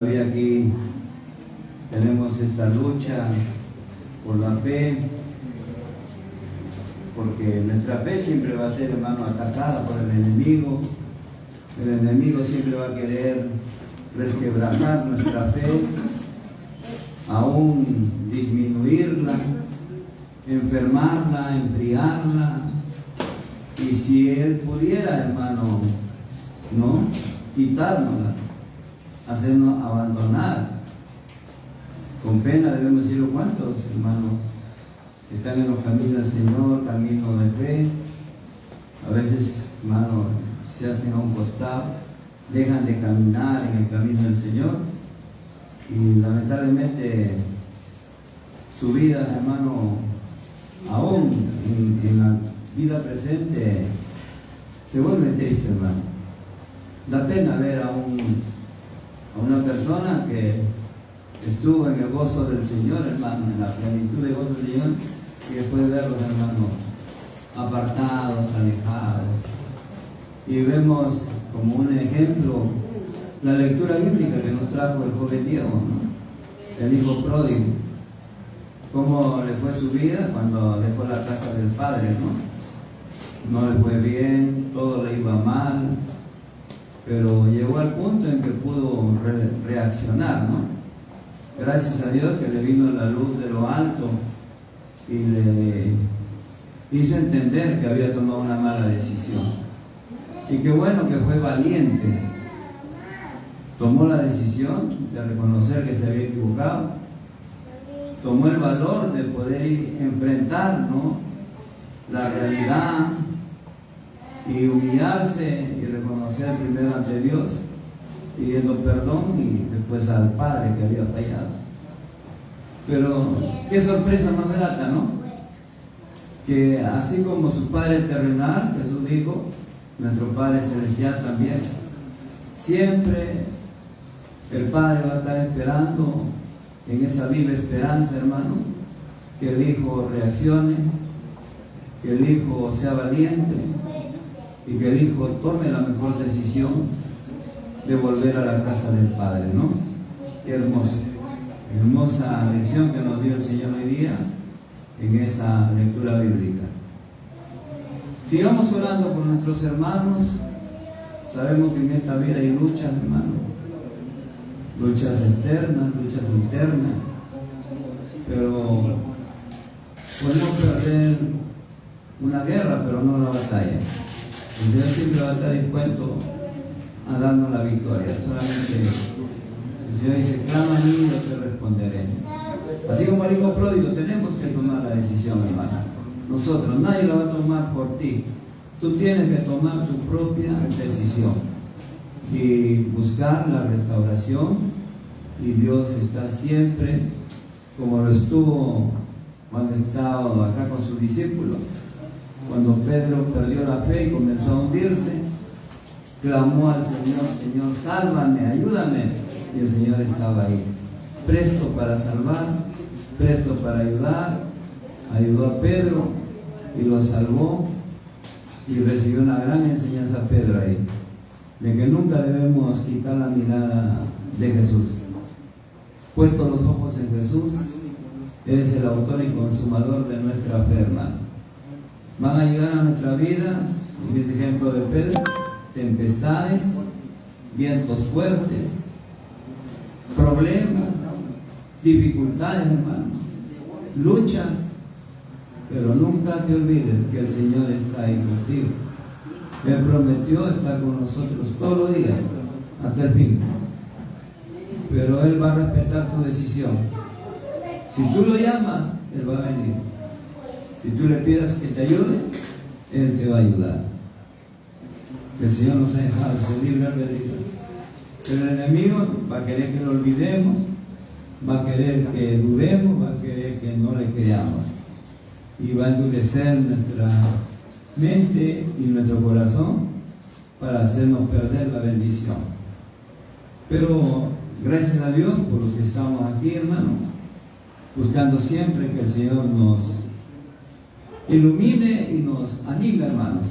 Todavía aquí tenemos esta lucha por la fe, porque nuestra fe siempre va a ser, hermano, atacada por el enemigo. El enemigo siempre va a querer resquebrajar nuestra fe, aún disminuirla, enfermarla, enfriarla. Y si él pudiera, hermano, ¿no?, quitárnosla, hacernos abandonar. Con pena debemos decir, ¿cuántos, hermanos, están en los caminos del Señor, camino de fe? A veces, hermano, se hacen a un costado, dejan de caminar en el camino del Señor y lamentablemente su vida, hermano, aún en la vida presente, se vuelve triste, hermano. Da pena ver a una persona que estuvo en el gozo del Señor, hermano, en la plenitud de gozo del Señor, y después verlos, hermanos, apartados, alejados. Y vemos como un ejemplo la lectura bíblica que nos trajo el joven Diego, ¿no?, el hijo pródigo. Cómo le fue su vida cuando dejó la casa del padre, ¿no? No le fue bien, todo le iba mal, pero llegó al punto en que pudo reaccionar, ¿no? Gracias a Dios que le vino la luz de lo alto y le hizo entender que había tomado una mala decisión. Y qué bueno que fue valiente. Tomó la decisión de reconocer que se había equivocado. Tomó el valor de poder enfrentar, ¿no?, la realidad y humillarse y reconocer primero ante Dios, pidiendo perdón y después al Padre que había fallado. Pero qué sorpresa más grata, ¿no? Que así como su Padre terrenal, Jesús dijo, nuestro Padre celestial también, siempre el Padre va a estar esperando en esa viva esperanza, hermano, que el Hijo reaccione, que el Hijo sea valiente y que el Hijo tome la mejor decisión de volver a la casa del Padre, ¿no? Qué hermosa lección que nos dio el Señor hoy día en esa lectura bíblica. Sigamos orando por nuestros hermanos. Sabemos que en esta vida hay luchas, hermano, luchas externas, luchas internas, pero podemos perder una guerra, pero no la batalla. El Señor siempre va a estar dispuesto a darnos la victoria. Solamente el Señor dice, clama a mí y yo te responderé. Así como el hijo pródigo, tenemos que tomar la decisión, hermano. Nosotros, nadie la va a tomar por ti. Tú tienes que tomar tu propia decisión y buscar la restauración. Y Dios está siempre, como lo estuvo cuando estaba acá con sus discípulos. Cuando Pedro perdió la fe y comenzó a hundirse, clamó al Señor, Señor, sálvame, ayúdame. Y el Señor estaba ahí, presto para salvar, presto para ayudar. Ayudó a Pedro y lo salvó, y recibió una gran enseñanza Pedro ahí, de que nunca debemos quitar la mirada de Jesús. Puesto los ojos en Jesús, eres el autor y consumador de nuestra fe, hermano. Van a llegar a nuestras vidas, en ese ejemplo de Pedro, tempestades, vientos fuertes, problemas, dificultades, hermano, luchas, pero nunca te olvides que el Señor está ahí contigo. Él prometió estar con nosotros todos los días hasta el fin, pero Él va a respetar tu decisión. Si tú lo llamas, Él va a venir. Si tú le pidas que te ayude, Él te va a ayudar. El Señor nos ha dejado ese libre albedrío. Pero el enemigo va a querer que lo olvidemos, va a querer que dudemos, va a querer que no le creamos. Y va a endurecer nuestra mente y nuestro corazón para hacernos perder la bendición. Pero gracias a Dios por los que estamos aquí, hermano, buscando siempre que el Señor nos ilumine y nos anime, hermanos.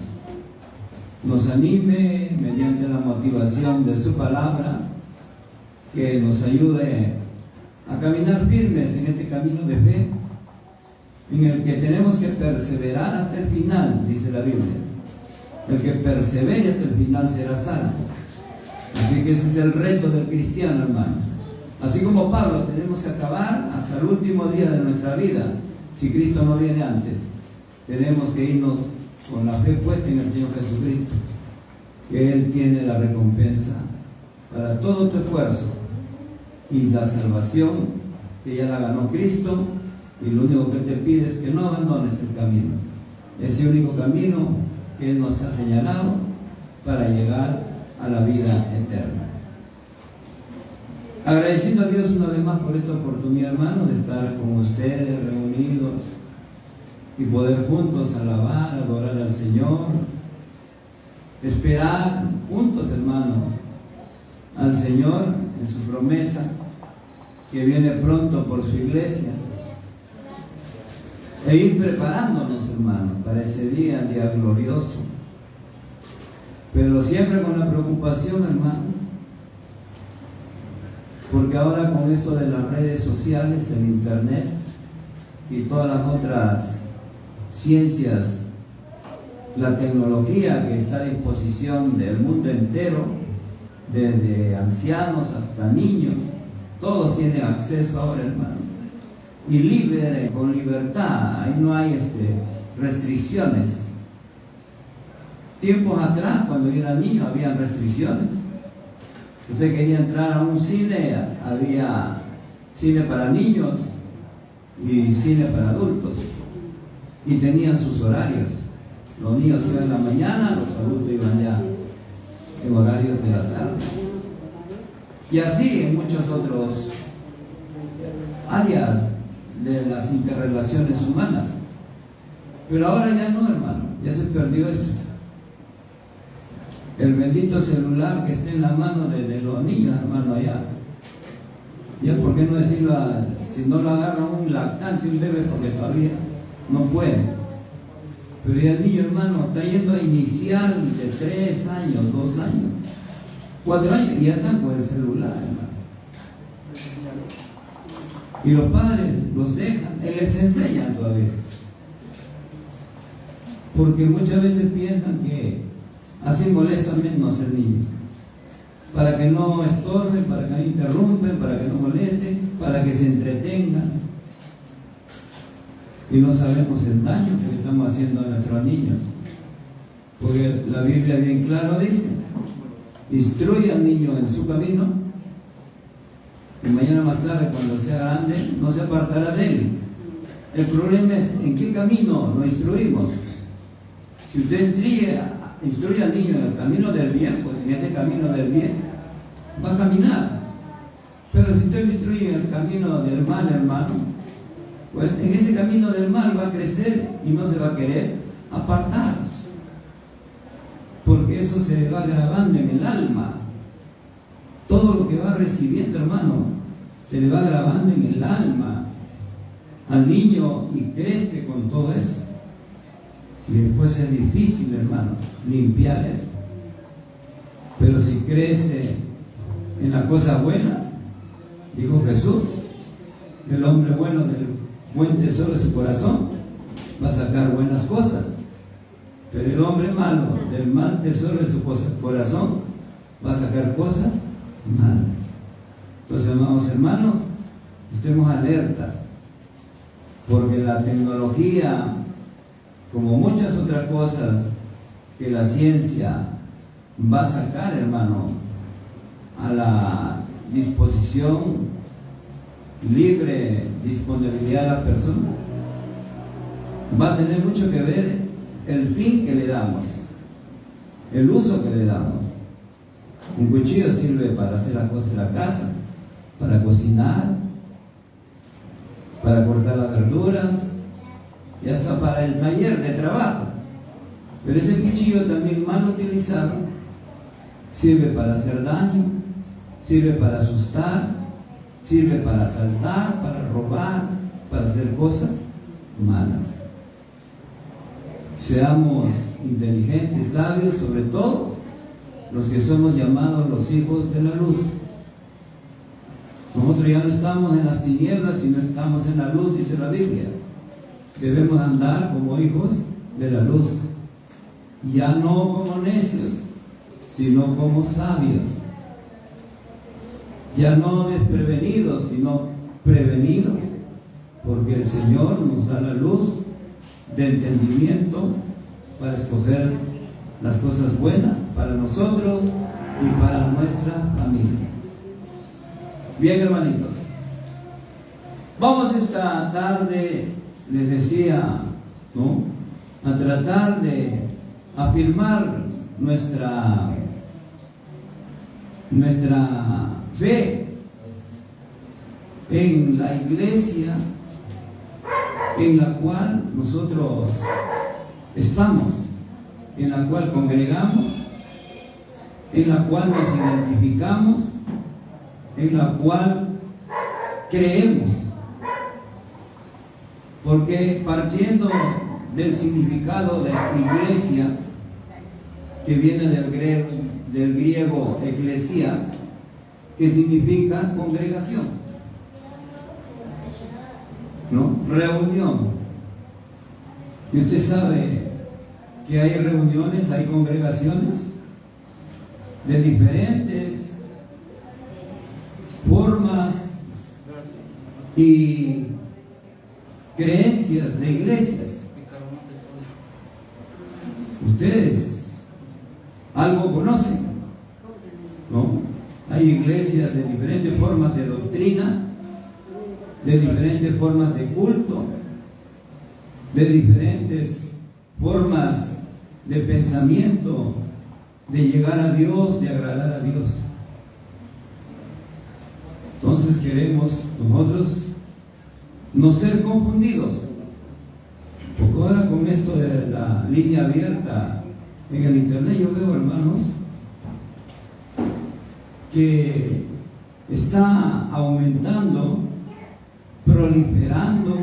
Nos anime mediante la motivación de su palabra que nos ayude a caminar firmes en este camino de fe, en el que tenemos que perseverar hasta el final, dice la Biblia. El que persevere hasta el final será salvo. Así que ese es el reto del cristiano, hermano. Así como Pablo, tenemos que acabar hasta el último día de nuestra vida. Si Cristo no viene antes, tenemos que irnos con la fe puesta en el Señor Jesucristo, que Él tiene la recompensa para todo tu esfuerzo y la salvación que ya la ganó Cristo, y lo único que te pide es que no abandones el camino, ese único camino que Él nos ha señalado para llegar a la vida eterna. Agradeciendo a Dios una vez más por esta oportunidad, hermano, de estar con ustedes reunidos y poder juntos alabar, adorar al Señor, esperar juntos, hermano, al Señor en su promesa que viene pronto por su iglesia, e ir preparándonos, hermano, para ese día glorioso, pero siempre con la preocupación, hermano, porque ahora con esto de las redes sociales, el internet y todas las otras ciencias, la tecnología que está a disposición del mundo entero, desde ancianos hasta niños, todos tienen acceso ahora, hermano, y libre, con libertad, ahí no hay restricciones. Tiempos atrás, cuando yo era niño, había restricciones. Usted quería entrar a un cine, había cine para niños y cine para adultos, y tenían sus horarios. Los niños iban en la mañana, los adultos iban ya en horarios de la tarde. Y así en muchas otras áreas de las interrelaciones humanas. Pero ahora ya no, hermano, ya se perdió eso. El bendito celular que esté en la mano de los niños, hermano, allá. Ya, ¿por qué no decirlo? Si no lo agarra un lactante, un bebé, porque todavía no puede. Pero ya el niño, hermano, está yendo a inicial de 3 años, 2 años, 4 años, y ya están con el celular, hermano. Y los padres los dejan, les enseñan todavía. Porque muchas veces piensan que así molestan menos el niño, para que no estorben, para que no interrumpen, para que no molesten, para que se entretengan. Y no sabemos el daño que estamos haciendo a nuestros niños, porque la Biblia bien claro dice: instruye al niño en su camino, y mañana más tarde, cuando sea grande, no se apartará de él. El problema es en qué camino lo instruimos. Si usted instruye al niño en el camino del bien, pues en ese camino del bien va a caminar. Pero si usted lo instruye en el camino del mal, hermano, pues en ese camino del mal va a crecer y no se va a querer apartar, porque eso se le va grabando en el alma. Todo lo que va recibiendo, hermano, se le va grabando en el alma al niño, y crece con todo eso. Y después es difícil, hermano, limpiar eso. Pero si crece en las cosas buenas, dijo Jesús, el hombre bueno del buen tesoro de su corazón va a sacar buenas cosas, pero el hombre malo del mal tesoro de su corazón va a sacar cosas malas. Entonces, amados hermanos, estemos alertas, porque la tecnología, como muchas otras cosas que la ciencia va a sacar, hermano, a la disposición, libre disponibilidad de la persona, va a tener mucho que ver el fin que le damos, el uso que le damos. Un cuchillo sirve para hacer las cosas de la casa, para cocinar, para cortar las verduras, y hasta para el taller de trabajo. Pero ese cuchillo también mal utilizado sirve para hacer daño, sirve para asustar, sirve para asaltar, para robar, para hacer cosas malas. Seamos inteligentes, sabios, sobre todo los que somos llamados los hijos de la luz, Nosotros ya no estamos en las tinieblas, sino estamos en la luz, dice la Biblia. Debemos andar como hijos de la luz, ya no como necios, sino como sabios, ya no desprevenidos, sino prevenidos, porque el Señor nos da la luz de entendimiento para escoger las cosas buenas para nosotros y para nuestra familia. Bien, hermanitos, vamos esta tarde, les decía, ¿no?, a tratar de afirmar nuestra fe en la iglesia en la cual nosotros estamos, en la cual congregamos, en la cual nos identificamos, en la cual creemos. Porque partiendo del significado de iglesia, que viene del griego eclesia, que significa congregación, ¿no? Reunión. Y usted sabe que hay reuniones, hay congregaciones de diferentes formas y creencias de iglesias. Ustedes algo conocen, ¿no? Hay iglesias de diferentes formas de doctrina, de diferentes formas de culto, de diferentes formas de pensamiento, de llegar a Dios, de agradar a Dios. Entonces queremos nosotros no ser confundidos, porque ahora con esto de la línea abierta en el internet, yo veo, hermanos, que está aumentando, proliferando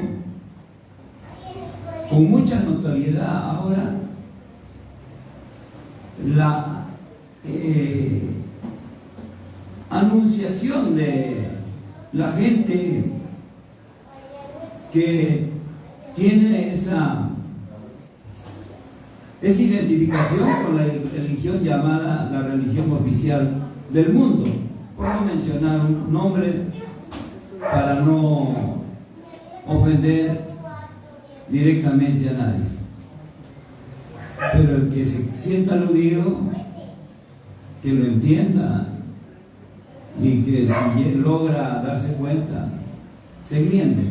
con mucha notoriedad ahora la anunciación de la gente que tiene esa identificación con la religión llamada la religión oficial del mundo, por no mencionar un nombre para no ofender directamente a nadie. Pero el que se sienta aludido, que lo entienda y que si logra darse cuenta, se enmiende.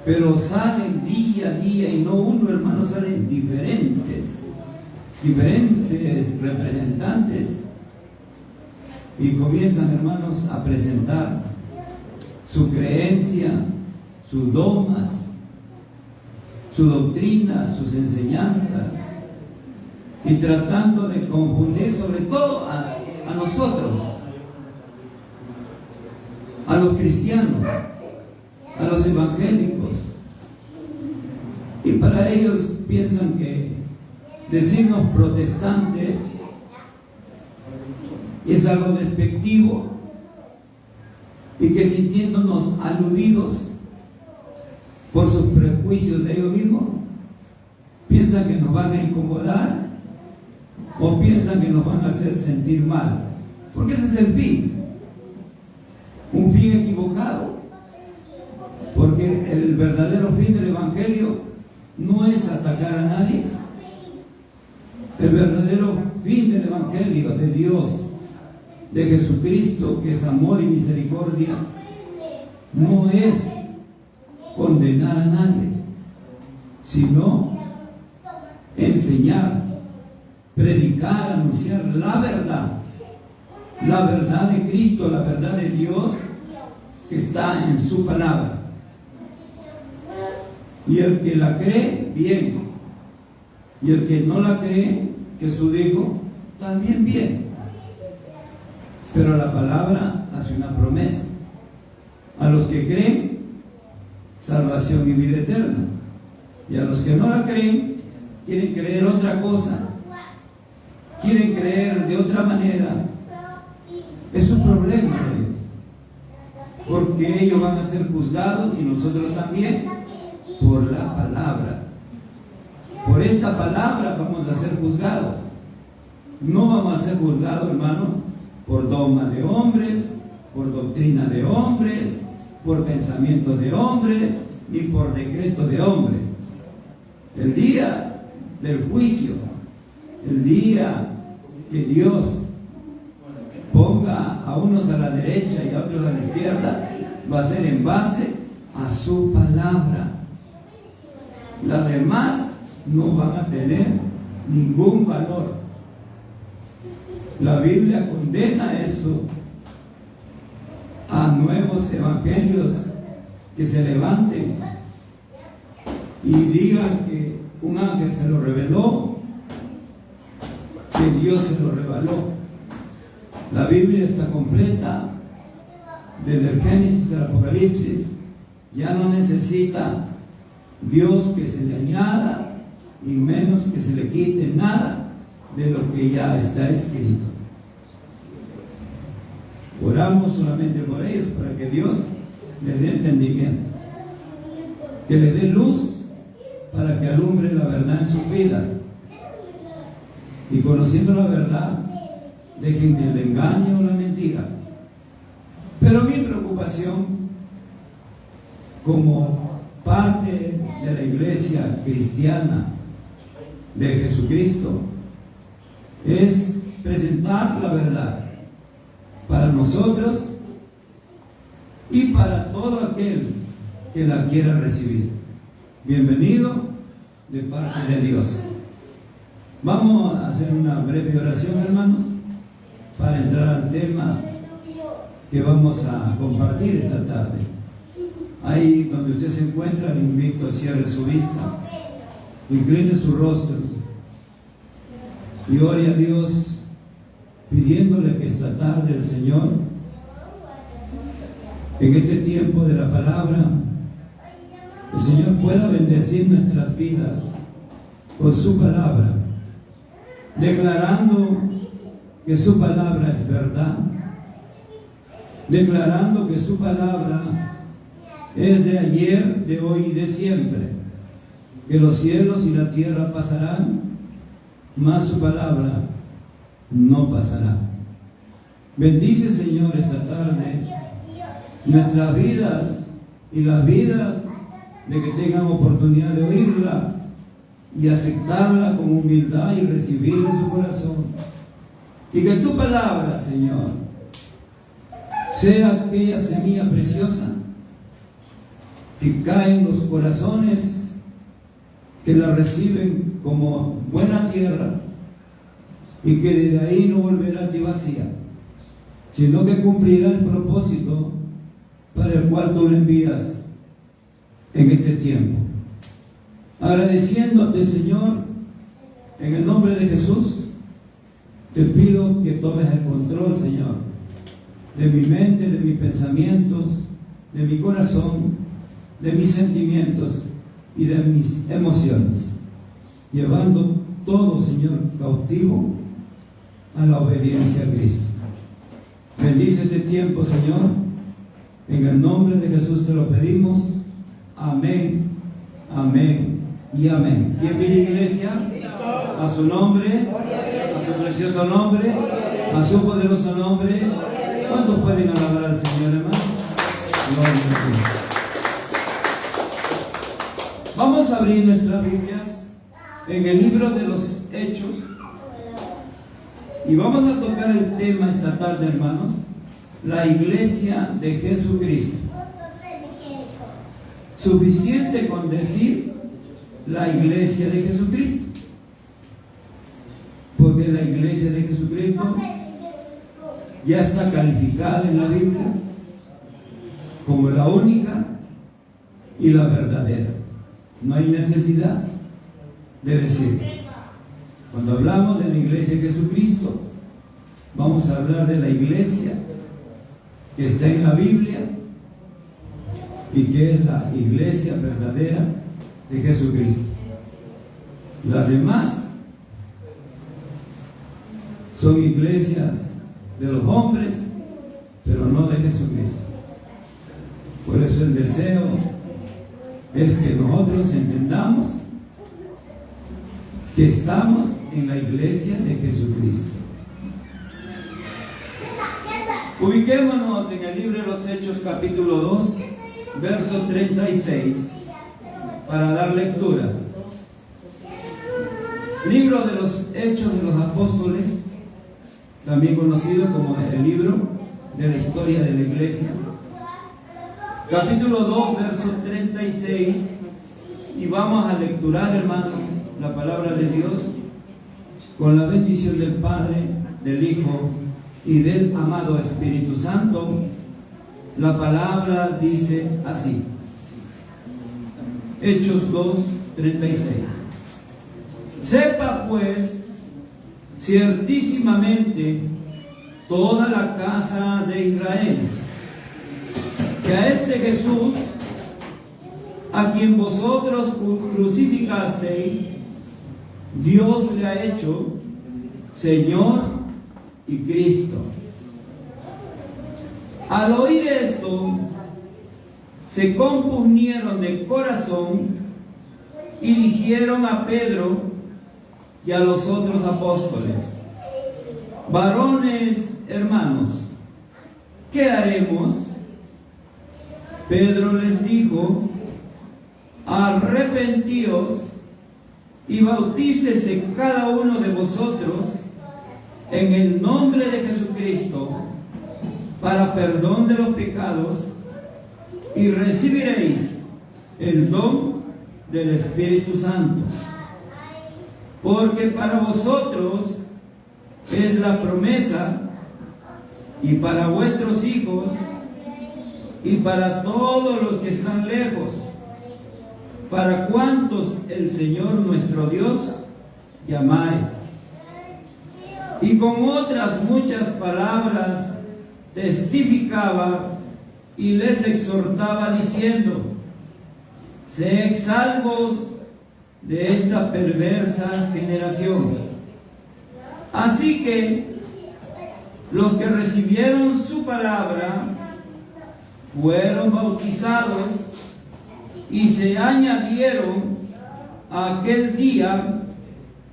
Pero salen día a día, y no uno, hermano, salen diferentes representantes, y comienzan, hermanos, a presentar su creencia, sus dogmas, su doctrina, sus enseñanzas, y tratando de confundir sobre todo a nosotros, a los cristianos, a los evangélicos. Y para ellos piensan que decirnos protestantes es algo despectivo, y que sintiéndonos aludidos por sus prejuicios de ellos mismos, piensan que nos van a incomodar o piensan que nos van a hacer sentir mal, porque ese es el fin, un fin equivocado, porque el verdadero fin del evangelio no es atacar a nadie. El verdadero fin del evangelio de Dios, de Jesucristo, que es amor y misericordia, no es condenar a nadie, sino enseñar, predicar, anunciar la verdad de Cristo, la verdad de Dios que está en su palabra. Y el que la cree, bien, y el que no la cree, Jesús dijo, también bien. Pero la palabra hace una promesa: a los que creen, salvación y vida eterna, y a los que no la creen, quieren creer otra cosa, quieren creer de otra manera, es su problema de ellos. porque ellos van a ser juzgados y nosotros también por la palabra. Por esta palabra vamos a ser juzgados. No vamos a ser juzgados, hermano, por dogma de hombres, por doctrina de hombres, por pensamientos de hombres, ni por decreto de hombres. El día del juicio, el día que Dios ponga a unos a la derecha y a otros a la izquierda, va a ser en base a su palabra. Las demás no van a tener ningún valor. La Biblia condena eso a nuevos evangelios que se levanten y digan que un ángel se lo reveló, que Dios se lo reveló. La Biblia está completa desde el Génesis al Apocalipsis. Ya no necesita Dios que se le añada y menos que se le quite nada de lo que ya está escrito. Oramos solamente por ellos para que Dios les dé entendimiento, que les dé luz para que alumbre la verdad en sus vidas, y conociendo la verdad dejen el engaño o la mentira. Pero mi preocupación como parte de la iglesia cristiana de Jesucristo es presentar la verdad para nosotros y para todo aquel que la quiera recibir. Bienvenido de parte de Dios. Vamos a hacer una breve oración, hermanos, para entrar al tema que vamos a compartir esta tarde. Ahí donde usted se encuentra, le invito a cierre su vista, incline su rostro y ore a Dios, pidiéndole que esta tarde el Señor, en este tiempo de la palabra, el Señor pueda bendecir nuestras vidas con su palabra, declarando que su palabra es verdad, declarando que su palabra es de ayer, de hoy y de siempre, que los cielos y la tierra pasarán, mas su palabra no pasará. Bendice, Señor, esta tarde nuestras vidas y las vidas de que tengan oportunidad de oírla y aceptarla con humildad y recibirla en su corazón. Y que tu palabra, Señor, sea aquella semilla preciosa que cae en los corazones que la reciben como buena tierra y que desde ahí no volverá a ti vacía, sino que cumplirá el propósito para el cual tú la envías en este tiempo. Agradeciéndote, Señor, en el nombre de Jesús, te pido que tomes el control, Señor, de mi mente, de mis pensamientos, de mi corazón, de mis sentimientos y de mis emociones, llevando todo, Señor, cautivo a la obediencia a Cristo. Bendice este tiempo, Señor, en el nombre de Jesús te lo pedimos. Amén, amén y amén. ¿Quién viene, iglesia? A su nombre, a su precioso nombre, a su poderoso nombre. ¿Cuántos pueden alabar al Señor, hermano? Gloria a Dios. Vamos a abrir nuestras Biblias en el libro de los Hechos y vamos a tocar el tema esta tarde, hermanos, la iglesia de Jesucristo. Suficiente con decir la iglesia de Jesucristo, porque la iglesia de Jesucristo ya está calificada en la Biblia como la única y la verdadera. No hay necesidad de decir. Cuando hablamos de la iglesia de Jesucristo, vamos a hablar de la iglesia que está en la Biblia y que es la iglesia verdadera de Jesucristo. Las demás son iglesias de los hombres, pero no de Jesucristo. deseo es que nosotros entendamos que estamos en la iglesia de Jesucristo. Ubiquémonos en el libro de los Hechos, capítulo 2, verso 36, para dar lectura. Libro de los Hechos de los Apóstoles, también conocido como el libro de la historia de la iglesia. Capítulo 2, verso 36, y vamos a lecturar, hermano, la palabra de Dios con la bendición del Padre, del Hijo y del amado Espíritu Santo. La palabra dice así. Hechos 2, 36. Sepa pues ciertísimamente toda la casa de Israel que a este Jesús, a quien vosotros crucificasteis, Dios le ha hecho Señor y Cristo. Al oír esto, se compusieron de corazón y dijeron a Pedro y a los otros apóstoles: varones hermanos, ¿qué haremos? Pedro les dijo: arrepentíos y bautícese cada uno de vosotros en el nombre de Jesucristo para perdón de los pecados, y recibiréis el don del Espíritu Santo. Porque para vosotros es la promesa, y para vuestros hijos, y para todos los que están lejos, para cuantos el Señor nuestro Dios llamare. Y con otras muchas palabras testificaba y les exhortaba diciendo: sed salvos de esta perversa generación. Así que los que recibieron su palabra fueron bautizados, y se añadieron a aquel día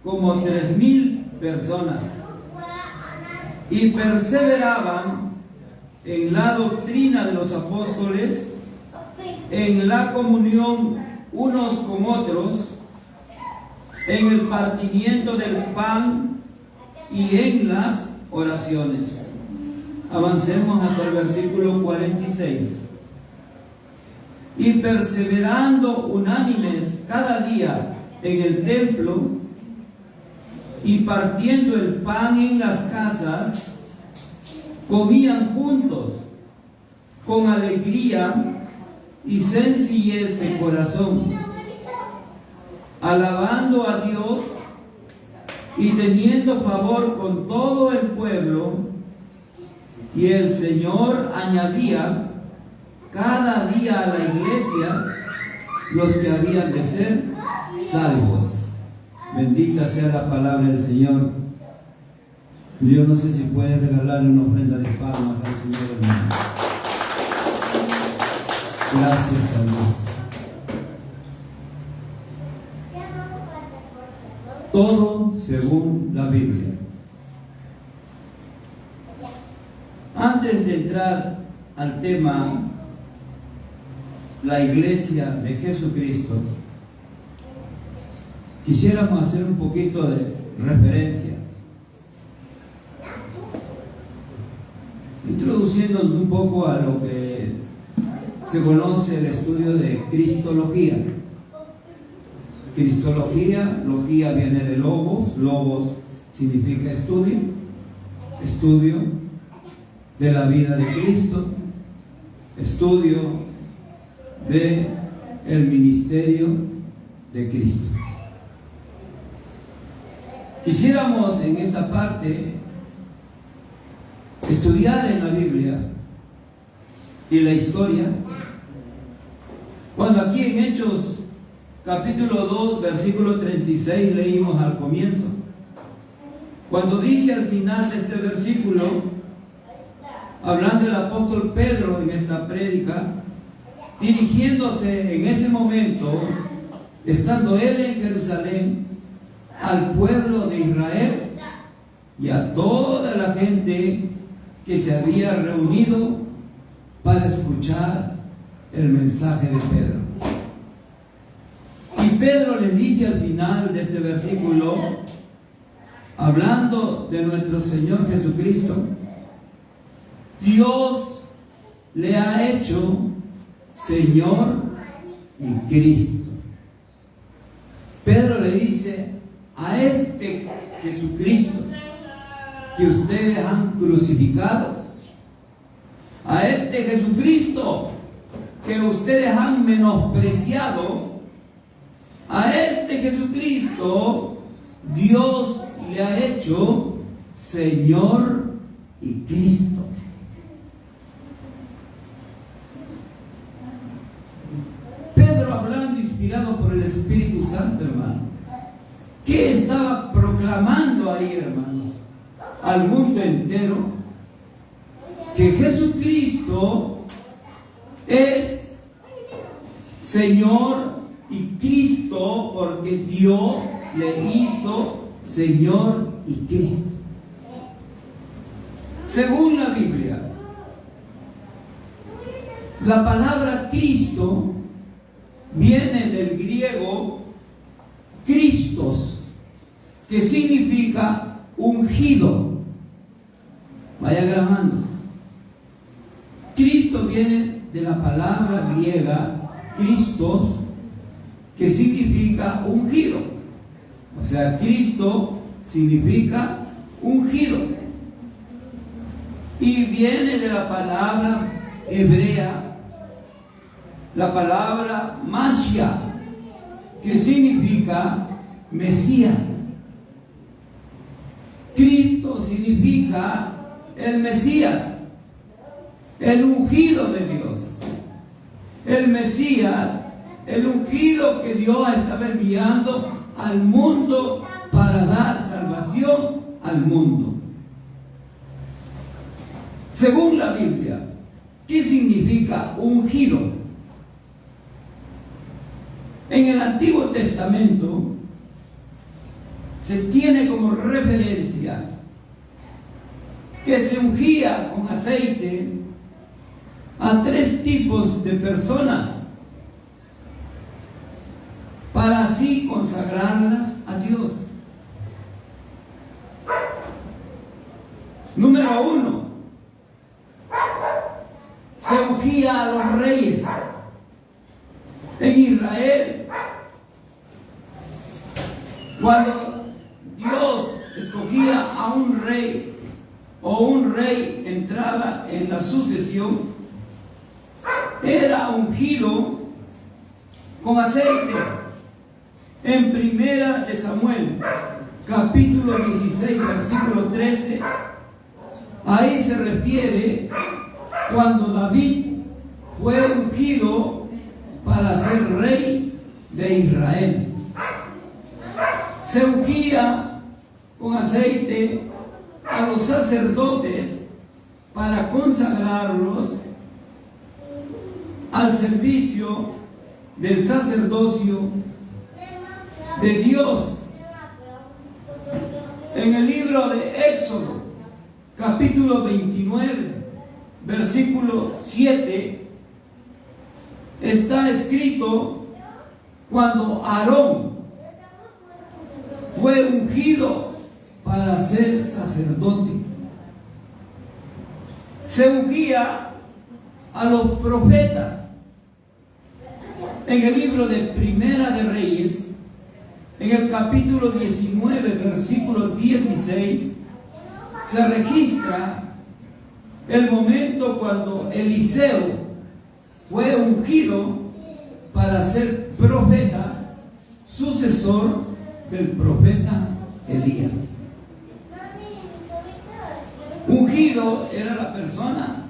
como 3,000 personas, y perseveraban en la doctrina de los apóstoles, en la comunión unos con otros, en el partimiento del pan y en las oraciones. Avancemos hasta el versículo 46. Y perseverando unánimes cada día en el templo, y partiendo el pan en las casas, comían juntos con alegría y sencillez de corazón, alabando a Dios y teniendo favor con todo el pueblo. Y el Señor añadía cada día a la iglesia los que habían de ser salvos. Bendita sea la palabra del Señor. Yo no sé si puede regalarle una ofrenda de palmas al Señor, hermano. Gracias a Dios. Todo según la Biblia. Antes de entrar al tema, la iglesia de Jesucristo, quisiéramos hacer un poquito de referencia, introduciéndonos un poco a lo que se conoce el estudio de Cristología. Cristología, logía viene de logos, logos significa estudio, estudio de la vida de Cristo, estudio de el ministerio de Cristo. Quisiéramos en esta parte estudiar en la Biblia y la historia, cuando aquí en Hechos capítulo 2 versículo 36 leímos al comienzo, cuando dice al final de este versículo, hablando el apóstol Pedro en esta prédica, dirigiéndose en ese momento, estando él en Jerusalén, al pueblo de Israel y a toda la gente que se había reunido para escuchar el mensaje de Pedro. Y Pedro les dice al final de este versículo, hablando de nuestro Señor Jesucristo, Dios le ha hecho Señor y Cristo. Pedro le dice, a este Jesucristo que ustedes han crucificado, a este Jesucristo que ustedes han menospreciado, a este Jesucristo Dios le ha hecho Señor y Cristo. Pedro, hablando inspirado por el Espíritu Santo, hermano, ¿qué estaba proclamando ahí, hermanos? Al mundo entero, que Jesucristo es Señor y Cristo, porque Dios le hizo Señor y Cristo. Según la Biblia, la palabra Cristo viene del griego Christos, que significa ungido. Vaya grabándose. Cristo viene de la palabra griega Christos, que significa ungido. O sea, Cristo significa ungido. Y viene de la palabra hebrea, la palabra Mashiach, que significa Mesías. Cristo significa el Mesías, el ungido de Dios. El Mesías, el ungido que Dios estaba enviando al mundo para dar salvación al mundo. Según la Biblia, ¿qué significa ungido? En el Antiguo Testamento se tiene como referencia que se ungía con aceite a 3 tipos de personas para así consagrarlas a Dios. Número 1, se ungía a los reyes. En Israel, cuando Dios escogía a un rey o un rey entraba en la sucesión, era ungido con aceite. En Primera de Samuel, capítulo 16, versículo 13, ahí se refiere cuando David fue ungido para ser rey de Israel. Se ungía con aceite a los sacerdotes para consagrarlos al servicio del sacerdocio de Dios. En el libro de Éxodo, capítulo 29, versículo 7, está escrito cuando Aarón fue ungido para ser sacerdote. Se ungía a los profetas. En el libro de Primera de Reyes, en el capítulo 19, versículo 16, se registra el momento cuando Eliseo fue ungido para ser profeta, sucesor del profeta Elías. Ungido era la persona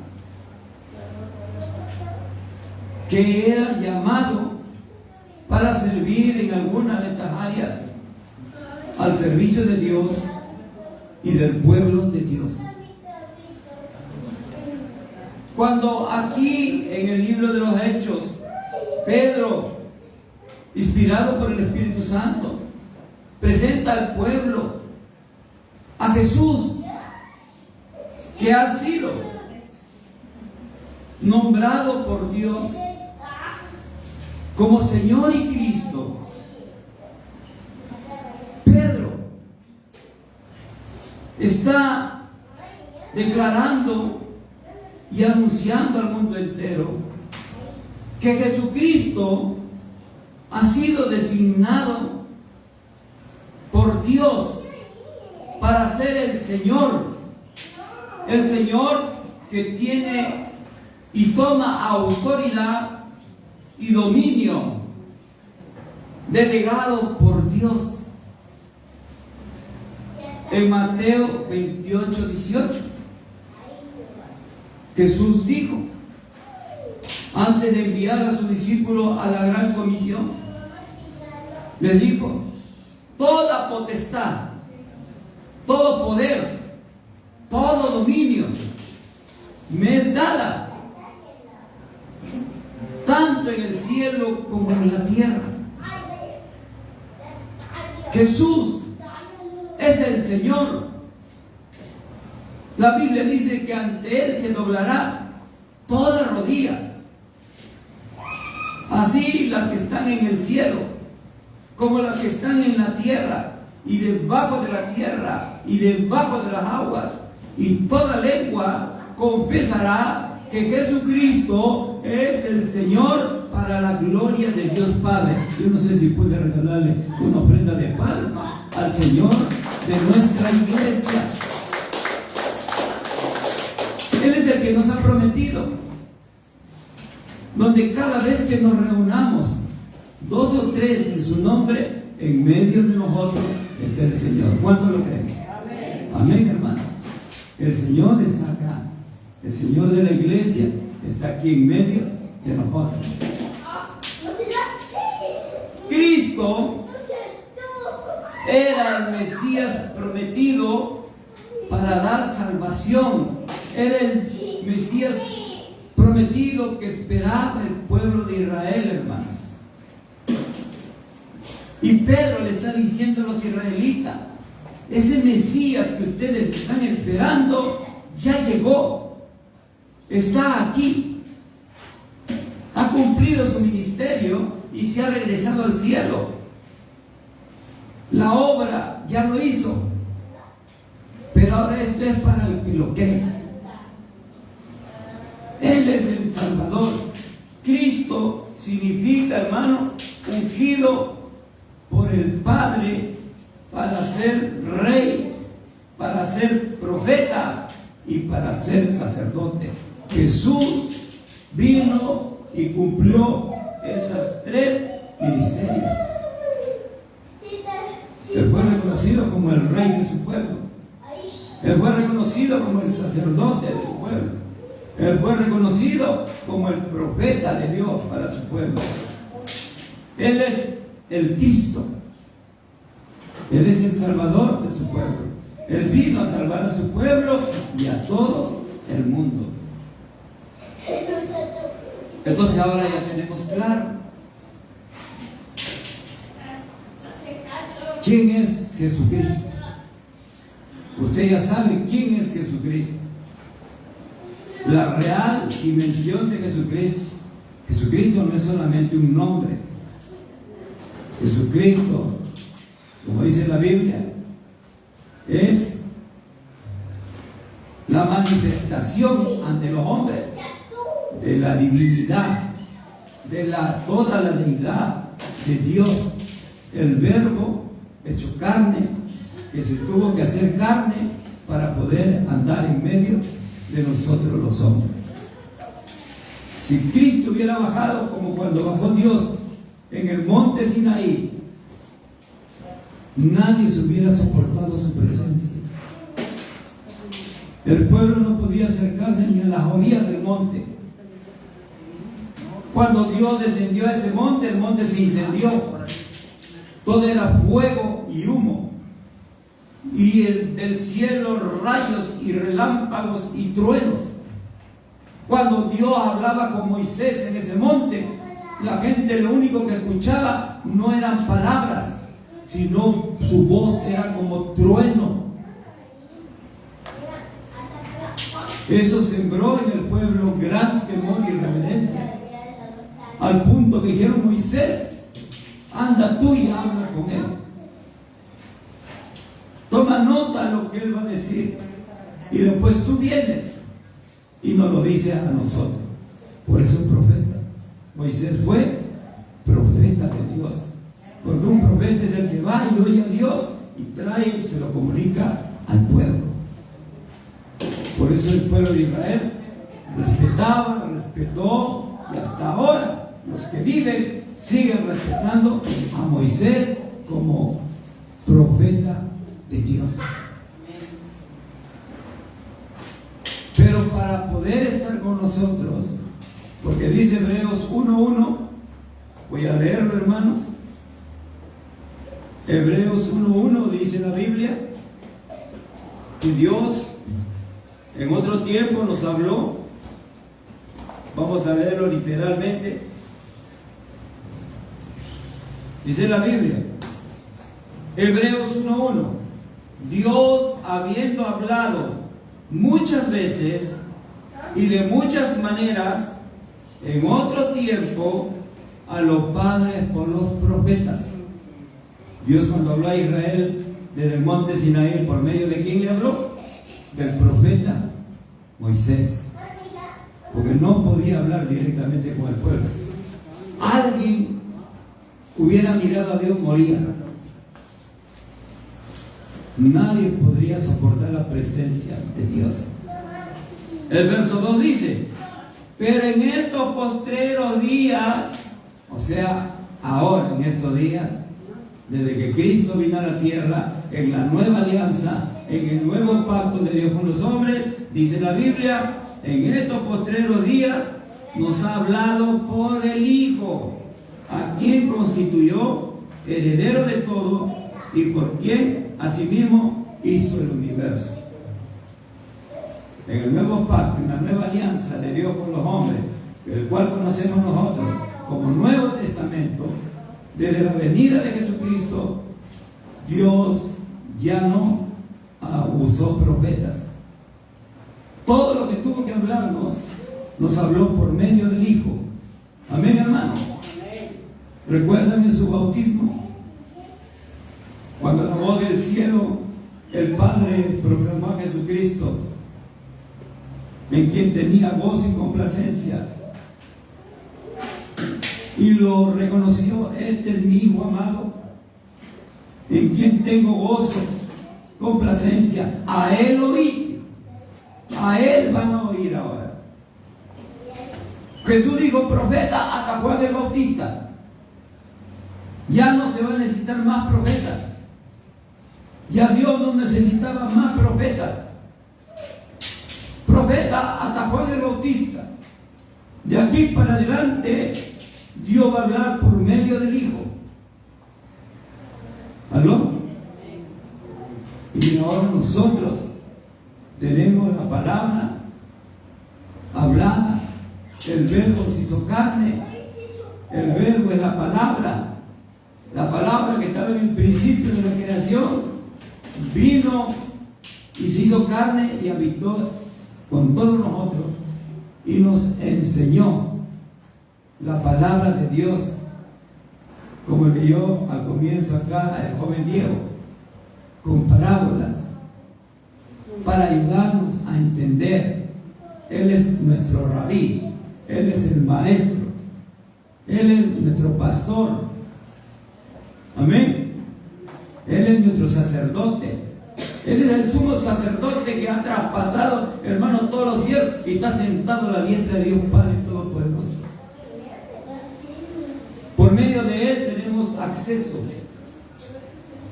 que era llamado para servir en alguna de estas áreas al servicio de Dios y del pueblo de Dios. Cuando aquí en el libro de los Hechos inspirado por el Espíritu Santo, presenta al pueblo a Jesús, que ha sido nombrado por Dios como Señor y Cristo. Pedro está declarando y anunciando al mundo entero que Jesucristo ha sido designado por Dios para ser el Señor que tiene y toma autoridad y dominio delegado por Dios. En Mateo 28, 18, Jesús dijo, antes de enviar a sus discípulos a la gran comisión, les dijo: toda potestad, todo poder, todo dominio me es dada, tanto en el cielo como en la tierra. Jesús es el Señor. La Biblia dice que ante Él se doblará toda rodilla, así las que están en el cielo como las que están en la tierra y debajo de la tierra y debajo de las aguas, y toda lengua confesará que Jesucristo es el Señor, para la gloria de Dios Padre. Yo no sé si puede regalarle una ofrenda de palma al Señor de nuestra iglesia. Él es el que nos ha prometido, donde cada vez que nos reunamos, 2 o 3 en su nombre, en medio de nosotros está el Señor. ¿Cuánto lo creen? Amén. Amén, hermano. El Señor está acá. El Señor de la iglesia está aquí en medio de nosotros. Cristo era el Mesías prometido para dar salvación. Era el Mesías prometido que esperaba el pueblo de Israel, hermanos. Y Pedro le está diciendo a los israelitas: ese Mesías que ustedes están esperando ya llegó, está aquí, ha cumplido su ministerio y se ha regresado al cielo. La obra ya lo hizo, pero ahora esto es para el que lo cree. Él es el Salvador. Cristo significa, hermano, ungido por el Padre para ser rey, para ser profeta y para ser sacerdote. Jesús vino y cumplió esos 3 ministerios. Él fue reconocido como el rey de su pueblo. Él fue reconocido como el sacerdote de su pueblo. Él fue reconocido como el profeta de Dios para su pueblo. Él es el Cristo. Él es el Salvador de su pueblo. Él vino a salvar a su pueblo y a todo el mundo. Entonces ahora ya tenemos claro quién es Jesucristo. Usted ya sabe quién es Jesucristo. La real dimensión de Jesucristo. Jesucristo no es solamente un nombre. Jesucristo, como dice la Biblia, es la manifestación ante los hombres de la divinidad, de toda la deidad de Dios, el Verbo hecho carne, que se tuvo que hacer carne para poder andar en medio de nosotros los hombres. Si Cristo hubiera bajado como cuando bajó Dios en el monte Sinaí, nadie se hubiera soportado su presencia. El pueblo no podía acercarse ni a las orillas del monte. Cuando Dios descendió a ese monte, el monte se incendió. Todo era fuego y humo. Y del cielo rayos y relámpagos y truenos. Cuando Dios hablaba con Moisés en ese monte, la gente lo único que escuchaba no eran palabras, sino su voz era como trueno. Eso sembró en el pueblo gran temor y reverencia, al punto que dijeron: Moisés, anda tú y habla con él. Toma nota de lo que él va a decir, y después tú vienes y nos lo dices a nosotros. Por eso es profeta. Moisés fue profeta de Dios, porque un profeta es el que va y oye a Dios y trae, se lo comunica al pueblo. Por eso el pueblo de Israel respetaba, respetó, y hasta ahora los que viven siguen respetando a Moisés como profeta de Dios. Pero para poder estar con nosotros, porque dice Hebreos 1:1, voy a leerlo, hermanos. Hebreos 1:1 dice la Biblia que Dios en otro tiempo nos habló. Vamos a leerlo literalmente. Dice la Biblia, Hebreos 1:1, Dios, habiendo hablado muchas veces y de muchas maneras en otro tiempo a los padres por los profetas. Dios, cuando habló a Israel desde el monte Sinaí, ¿por medio de quién le habló? Del profeta Moisés, porque no podía hablar directamente con el pueblo. Alguien hubiera mirado a Dios, moría. Nadie podría soportar la presencia de Dios. El verso 2 dice: pero en estos postreros días, o sea, ahora en estos días, desde que Cristo vino a la tierra, en la nueva alianza, en el nuevo pacto de Dios con los hombres, dice la Biblia, en estos postreros días nos ha hablado por el Hijo, a quien constituyó heredero de todo y por quien asimismo hizo el universo. En el nuevo pacto, en la nueva alianza de Dios con los hombres, el cual conocemos nosotros como Nuevo Testamento, desde la venida de Jesucristo, Dios ya no usó profetas. Todo lo que tuvo que hablarnos, nos habló por medio del Hijo. Amén, hermanos. ¿Recuerdan en su bautismo? Cuando la voz del cielo, el Padre proclamó a Jesucristo, en quien tenía gozo y complacencia, y lo reconoció: este es mi Hijo amado, en quien tengo gozo, complacencia. A Él oí, a Él van a oír ahora. Jesús dijo profeta hasta Juan el Bautista. Ya no se va a necesitar más profetas. Ya Dios no necesitaba más profetas. Profeta hasta Juan el Bautista. De aquí para adelante, Dios va a hablar por medio del Hijo. ¿Aló? Y ahora nosotros tenemos la palabra hablada. El verbo se hizo carne. El verbo es la palabra. La palabra que estaba en el principio de la creación vino y se hizo carne y habitó con todos nosotros y nos enseñó la palabra de Dios, como el que yo al comienzo acá, el joven Diego, con parábolas, para ayudarnos a entender. Él es nuestro rabí, Él es el maestro, Él es nuestro pastor. Amén. Él es nuestro sacerdote. Él es el sumo sacerdote que ha traspasado, hermano, todos los cielos y está sentado a la diestra de Dios Padre Todopoderoso. Por medio de Él tenemos acceso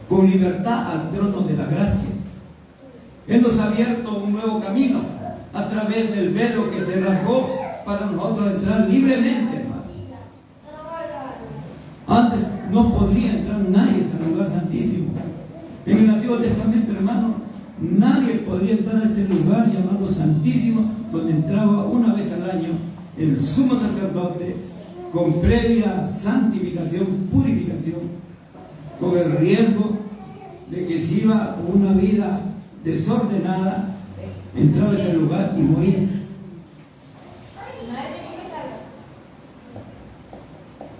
con libertad al trono de la gracia. Él nos ha abierto un nuevo camino a través del velo que se rasgó para nosotros entrar libremente, hermano. Antes no podría entrar nadie al lugar santísimo. En el Antiguo Testamento, hermano, nadie podría entrar a ese lugar llamado santísimo, donde entraba una vez al año el sumo sacerdote con previa santificación, purificación, con el riesgo de que si iba una vida desordenada, entraba a ese lugar y moría.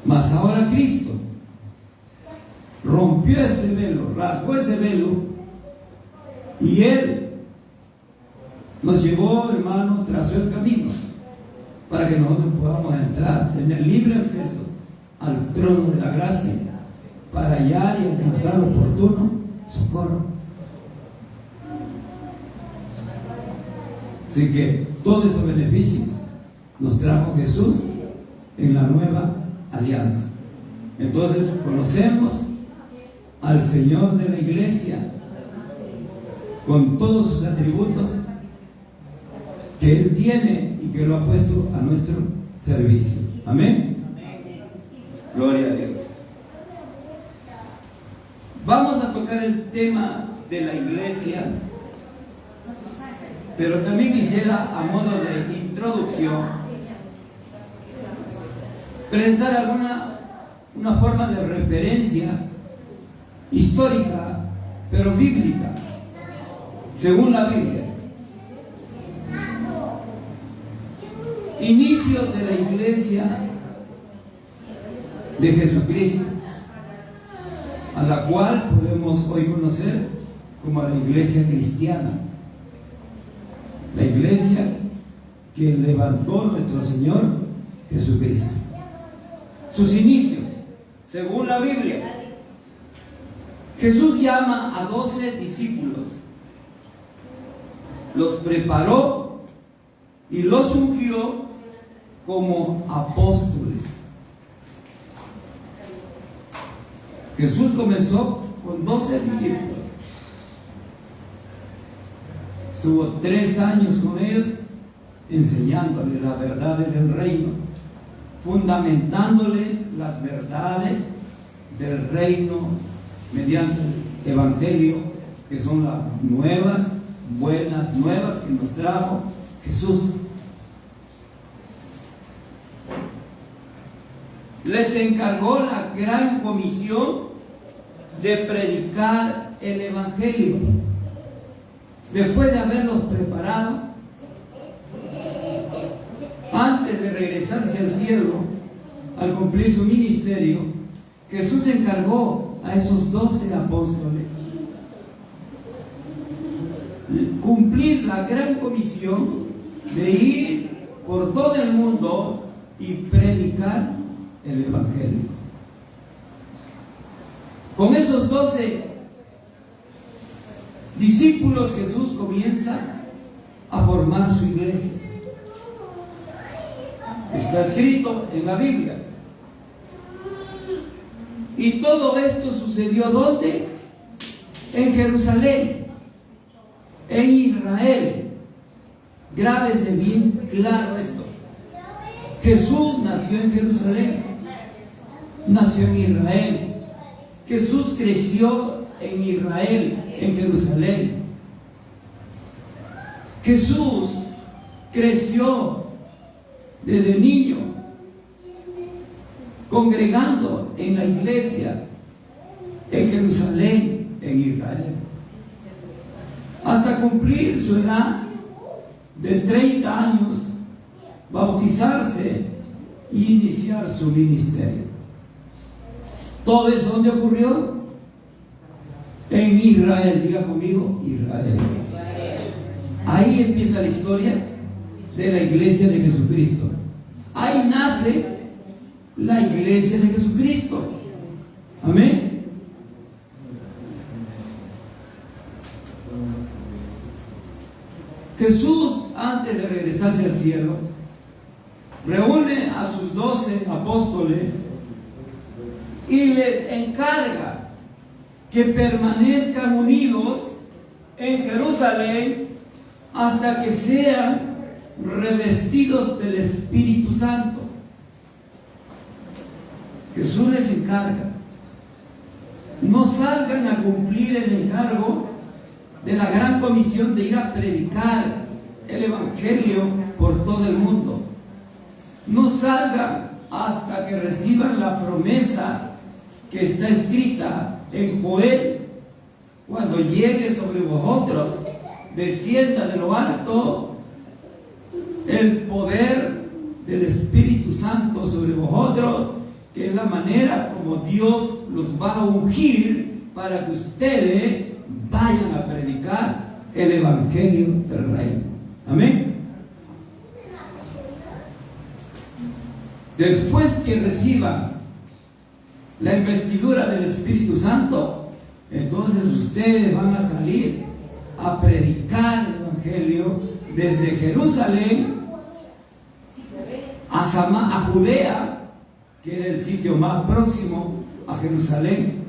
Mas ahora Cristo rompió ese velo, rasgó ese velo, y Él nos llevó, hermano, trazó el camino para que nosotros podamos entrar, tener libre acceso al trono de la gracia para hallar y alcanzar oportuno socorro. Así que todos esos beneficios nos trajo Jesús en la nueva alianza. Entonces conocemos al Señor de la iglesia con todos sus atributos que Él tiene y que lo ha puesto a nuestro servicio. Amén. Gloria a Dios. Vamos a tocar el tema de la iglesia, pero también quisiera, a modo de introducción, presentar una forma de referencia histórica, pero bíblica, según la Biblia. Inicio de la iglesia de Jesucristo, a la cual podemos hoy conocer como la iglesia cristiana, la iglesia que levantó nuestro Señor Jesucristo. Sus inicios, según la Biblia, Jesús llama a 12 discípulos, los preparó y los ungió como apóstoles. Jesús comenzó con 12 discípulos. Estuvo 3 años con ellos enseñándoles las verdades del reino, fundamentándoles las verdades del reino mediante el Evangelio, que son las buenas nuevas que nos trajo Jesús. Les encargó la gran comisión de predicar el Evangelio. Después de haberlos preparado, antes de regresarse al cielo, al cumplir su ministerio, Jesús encargó a esos 12 apóstoles cumplir la gran comisión de ir por todo el mundo y predicar el Evangelio. Con esos 12 discípulos, Jesús comienza a formar su iglesia. Está escrito en la Biblia. Y todo esto sucedió ¿dónde? En Jerusalén, en Israel. Grábese bien claro esto. Jesús nació en Jerusalén, nació en Israel. Jesús creció en Israel, en Jerusalén. Jesús creció desde niño congregando en la iglesia en Jerusalén, en Israel, hasta cumplir su edad de 30 años, bautizarse y iniciar su ministerio. ¿Todo eso dónde ocurrió? En Israel. Diga conmigo, Israel. Ahí empieza la historia de la iglesia de Jesucristo. Ahí nace la iglesia de Jesucristo. Amén. Jesús, antes de regresarse al cielo, reúne a sus 12 apóstoles y les encarga que permanezcan unidos en Jerusalén hasta que sean revestidos del Espíritu Santo. Jesús les encarga: no salgan a cumplir el encargo de la gran comisión de ir a predicar el Evangelio por todo el mundo. No salgan hasta que reciban la promesa que está escrita en Joel: cuando llegue sobre vosotros, descienda de lo alto el poder del Espíritu Santo sobre vosotros, que es la manera como Dios los va a ungir para que ustedes vayan a predicar el Evangelio del Reino. Amén. Después que reciban la investidura del Espíritu Santo, entonces ustedes van a salir a predicar el Evangelio desde Jerusalén a Judea, que era el sitio más próximo a Jerusalén,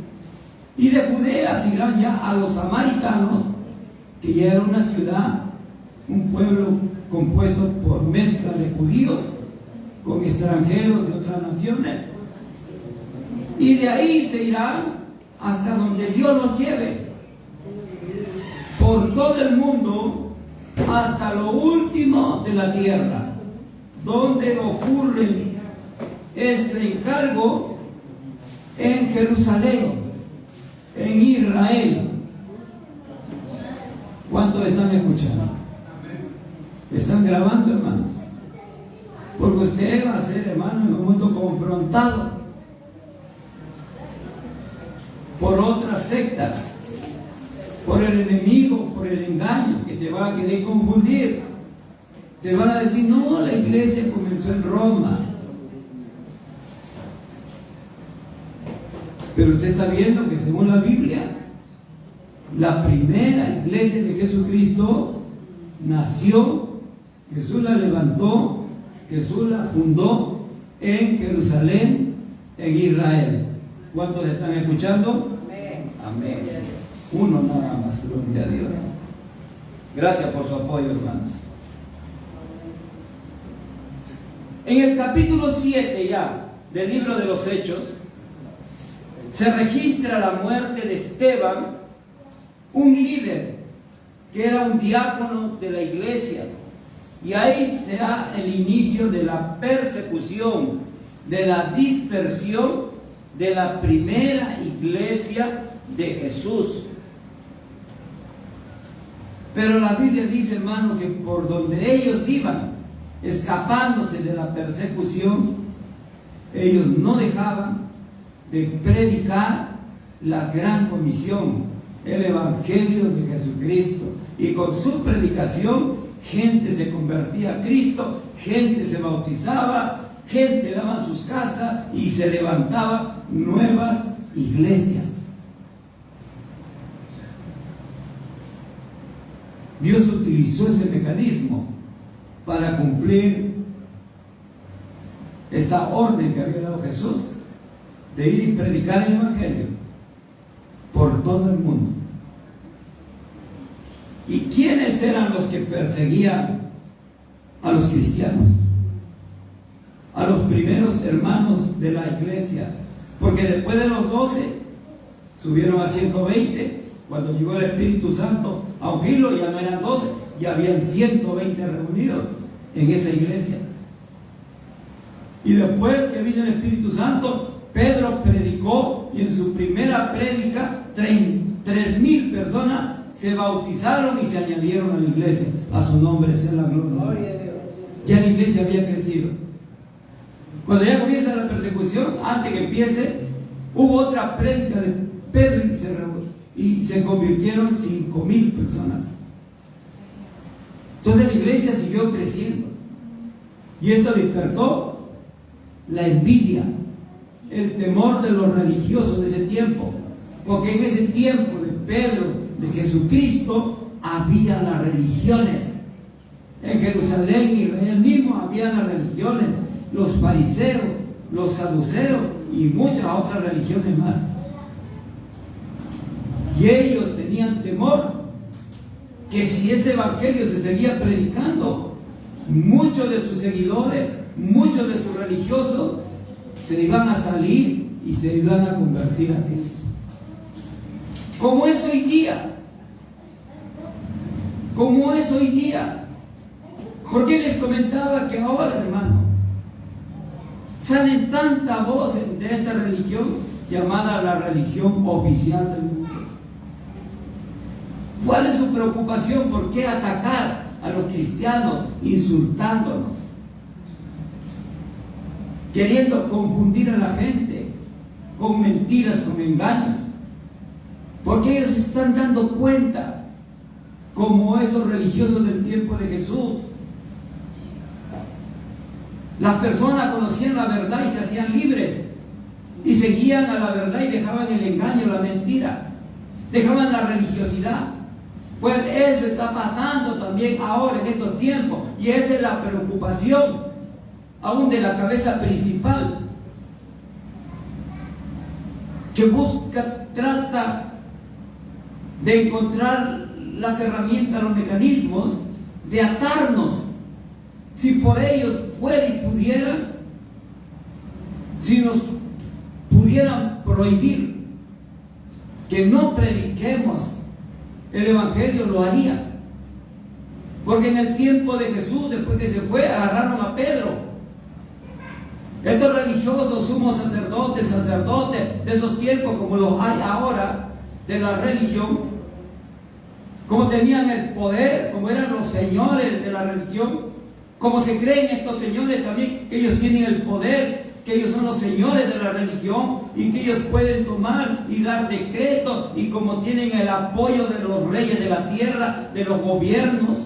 y de Judea se irán ya a los samaritanos, que ya era una ciudad, un pueblo compuesto por mezcla de judíos con extranjeros de otras naciones, y de ahí se irán hasta donde Dios los lleve, por todo el mundo, hasta lo último de la tierra, donde ocurre ese encargo en Jerusalén, en Israel. ¿Cuántos están escuchando? ¿Están grabando, hermanos? Porque usted va a ser, hermano, en un momento confrontado por otras sectas, por el enemigo, por el engaño que te va a querer confundir. Te van a decir: no, la iglesia comenzó en Roma. Pero usted está viendo que según la Biblia, la primera iglesia de Jesucristo nació, Jesús la levantó, Jesús la fundó en Jerusalén, en Israel. ¿Cuántos están escuchando? Amén. Uno nada más, gloria a Dios. Gracias por su apoyo, hermanos. En el capítulo 7 ya del libro de los Hechos se registra la muerte de Esteban, un líder que era un diácono de la iglesia, y ahí se da el inicio de la persecución, de la dispersión de la primera iglesia de Jesús. Pero la Biblia dice, hermano, que por donde ellos iban, escapándose de la persecución, ellos no dejaban de predicar la gran comisión, el Evangelio de Jesucristo, y con su predicación gente se convertía a Cristo, gente se bautizaba, gente daba sus casas y se levantaban nuevas iglesias. Dios utilizó ese mecanismo para cumplir esta orden que había dado Jesús de ir y predicar el Evangelio por todo el mundo. ¿Y quiénes eran los que perseguían a los cristianos? A los primeros hermanos de la iglesia, porque después de los 12 subieron a 120. Cuando llegó el Espíritu Santo a ungirlo, ya no eran 12, ya habían 120 reunidos en esa iglesia. Y después que vino el Espíritu Santo, Pedro predicó, y en su primera prédica 3,000 personas se bautizaron y se añadieron a la iglesia. A su nombre sea la gloria. Ya la iglesia había crecido. Cuando ya comienza la persecución, antes que empiece, hubo otra prédica de Pedro y se convirtieron 5,000 personas. Entonces la iglesia siguió creciendo, y esto despertó la envidia, el temor de los religiosos de ese tiempo, porque en ese tiempo de Pedro, de Jesucristo, había las religiones. En Jerusalén, Israel mismo, había las religiones, los fariseos, los saduceos y muchas otras religiones más. Y ellos tenían temor que si ese evangelio se seguía predicando, muchos de sus seguidores, muchos de sus religiosos se iban a salir y se iban a convertir a Cristo. Como es hoy día. Como es hoy día. Porque les comentaba que ahora, hermano, Salen tantas voces de esta religión llamada la religión oficial del mundo. ¿Cuál es su preocupación? ¿Por qué atacar a los cristianos insultándonos? Queriendo confundir a la gente con mentiras, con engaños. Porque ellos se están dando cuenta, como esos religiosos del tiempo de Jesús. Las personas conocían la verdad y se hacían libres. Y seguían a la verdad y dejaban el engaño, la mentira. Dejaban la religiosidad. Pues eso está pasando también ahora en estos tiempos. Y esa es la preocupación, aún de la cabeza principal, que busca, trata de encontrar las herramientas, los mecanismos de atarnos. Si por ellos puede y pudiera, si nos pudieran prohibir que no prediquemos el Evangelio, lo haría. Porque en el tiempo de Jesús, después que se fue, agarraron a Pedro. Estos religiosos, sumos sacerdotes de esos tiempos, como los hay ahora, de la religión, como tenían el poder, como eran los señores de la religión, como se creen estos señores también, que ellos tienen el poder, que ellos son los señores de la religión y que ellos pueden tomar y dar decretos, y como tienen el apoyo de los reyes de la tierra, de los gobiernos,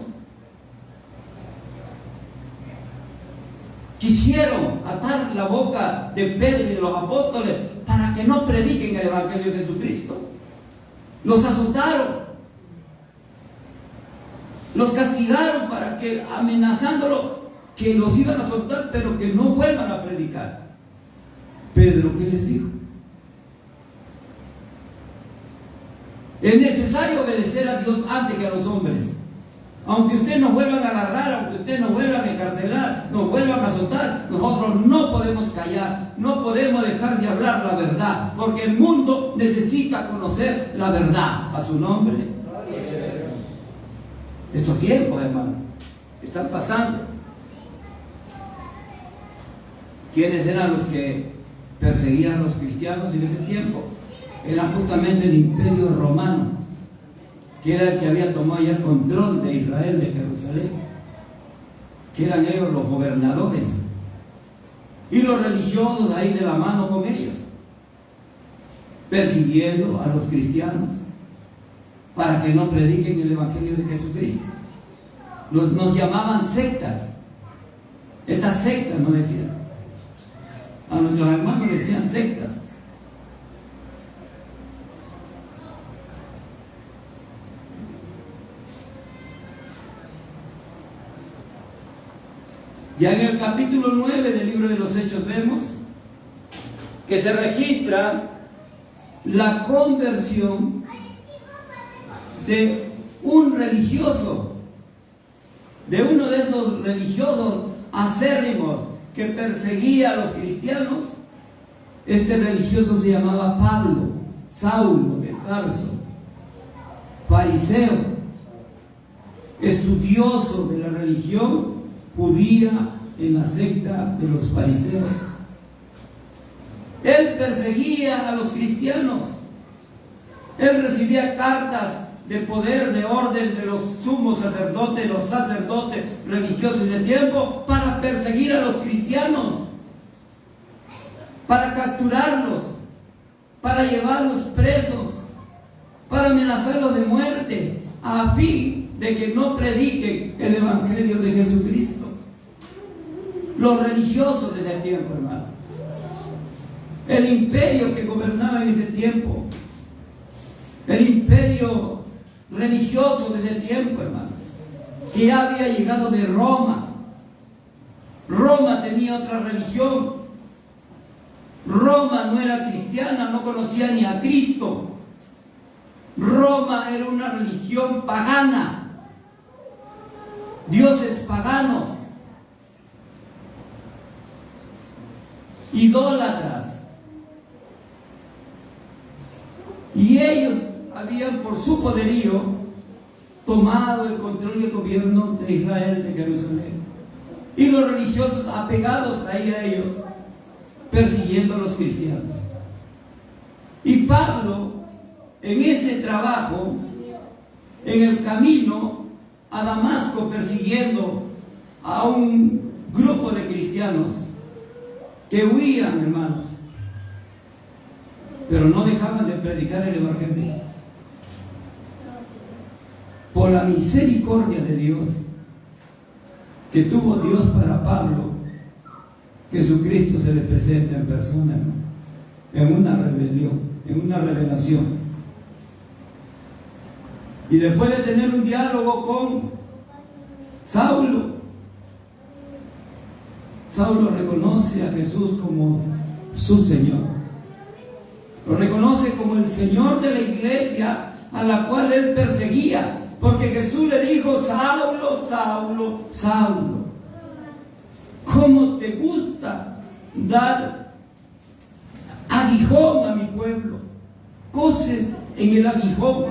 quisieron atar la boca de Pedro y de los apóstoles para que no prediquen el Evangelio de Jesucristo. Los azotaron, los castigaron para que, amenazándolo, que los iban a soltar, pero que no vuelvan a predicar. Pedro, ¿qué les dijo? Es necesario obedecer a Dios antes que a los hombres. Aunque ustedes nos vuelvan a agarrar, aunque ustedes nos vuelvan a encarcelar, nos vuelvan a azotar, nosotros no podemos callar, no podemos dejar de hablar la verdad, porque el mundo necesita conocer la verdad. A su nombre. Estos tiempos, hermano, están pasando. ¿Quiénes eran los que perseguían a los cristianos en ese tiempo? Era justamente el Imperio Romano, que era el que había tomado ya el control de Israel, de Jerusalén, que eran ellos los gobernadores, y los religiosos ahí de la mano con ellos, persiguiendo a los cristianos para que no prediquen el Evangelio de Jesucristo. Nos llamaban sectas. Estas sectas nos decían, a nuestros hermanos les decían sectas. Ya en el capítulo 9 del libro de los Hechos vemos que se registra la conversión de un religioso, de uno de esos religiosos acérrimos que perseguía a los cristianos. Este religioso se llamaba Pablo, Saulo de Tarso, fariseo, estudioso de la religión judía en la secta de los fariseos. Él perseguía a los cristianos. Él recibía cartas de poder, de orden de los sumos sacerdotes, los sacerdotes religiosos de tiempo, para perseguir a los cristianos, para capturarlos, para llevarlos presos, para amenazarlos de muerte, a fin de que no prediquen el Evangelio de Jesucristo. Los religiosos de ese tiempo, hermano. El imperio que gobernaba en ese tiempo. El imperio religioso de ese tiempo, hermano. Que ya había llegado de Roma. Roma tenía otra religión. Roma no era cristiana, no conocía ni a Cristo. Roma era una religión pagana. Dioses paganos. Idólatras. Y ellos habían, por su poderío, tomado el control y el gobierno de Israel, de Jerusalén. Y los religiosos, apegados a ellos, persiguiendo a los cristianos. Y Pablo, en ese trabajo, en el camino a Damasco, persiguiendo a un grupo de cristianos que huían, hermanos, pero no dejaban de predicar el evangelio. Por la misericordia de Dios que tuvo Dios para Pablo, Jesucristo se le presenta en persona, hermano, en una rebelión, en una revelación. Y después de tener un diálogo con Saulo, Saulo reconoce a Jesús como su Señor. Lo reconoce como el Señor de la iglesia a la cual él perseguía. Porque Jesús le dijo: Saulo, Saulo, Saulo, ¿cómo te gusta dar aguijón a mi pueblo? Coces en el aguijón.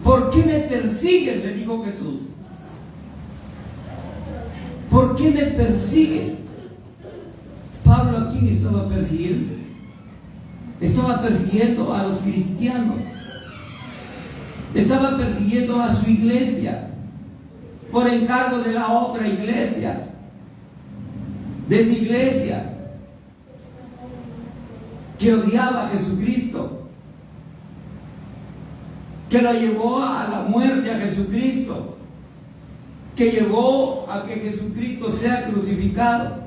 ¿Por qué me persigues?, le dijo Jesús. ¿Por qué me persigues? Pablo, ¿a quién estaba persiguiendo? Estaba persiguiendo a los cristianos. Estaba persiguiendo a su iglesia por encargo de la otra iglesia, de esa iglesia que odiaba a Jesucristo, que lo llevó a la muerte a Jesucristo, que llevó a que Jesucristo sea crucificado.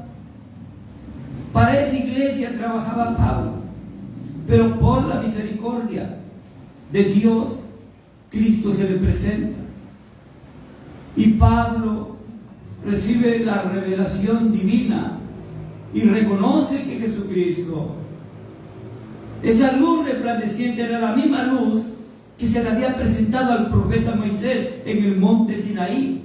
Para esa iglesia trabajaba Pablo, pero por la misericordia de Dios, Cristo se le presenta. Y Pablo recibe la revelación divina y reconoce que Jesucristo, esa luz resplandeciente, era la misma luz que se le había presentado al profeta Moisés en el monte Sinaí,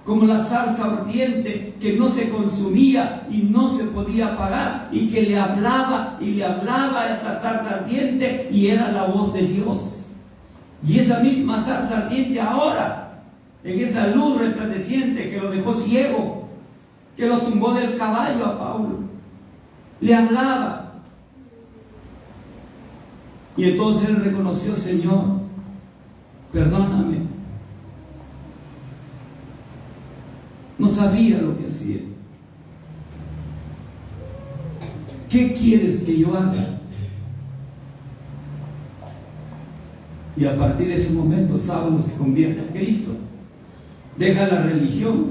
como la zarza ardiente que no se consumía y no se podía apagar, y que le hablaba y le hablaba a esa zarza ardiente, y era la voz de Dios. Y esa misma zarza ardiente ahora, en esa luz resplandeciente que lo dejó ciego, que lo tumbó del caballo a Pablo, le hablaba. Y entonces él reconoció: Señor, perdóname, no sabía lo que hacía. ¿Qué quieres que yo haga? Y a partir de ese momento Saulo se convierte en Cristo, deja la religión.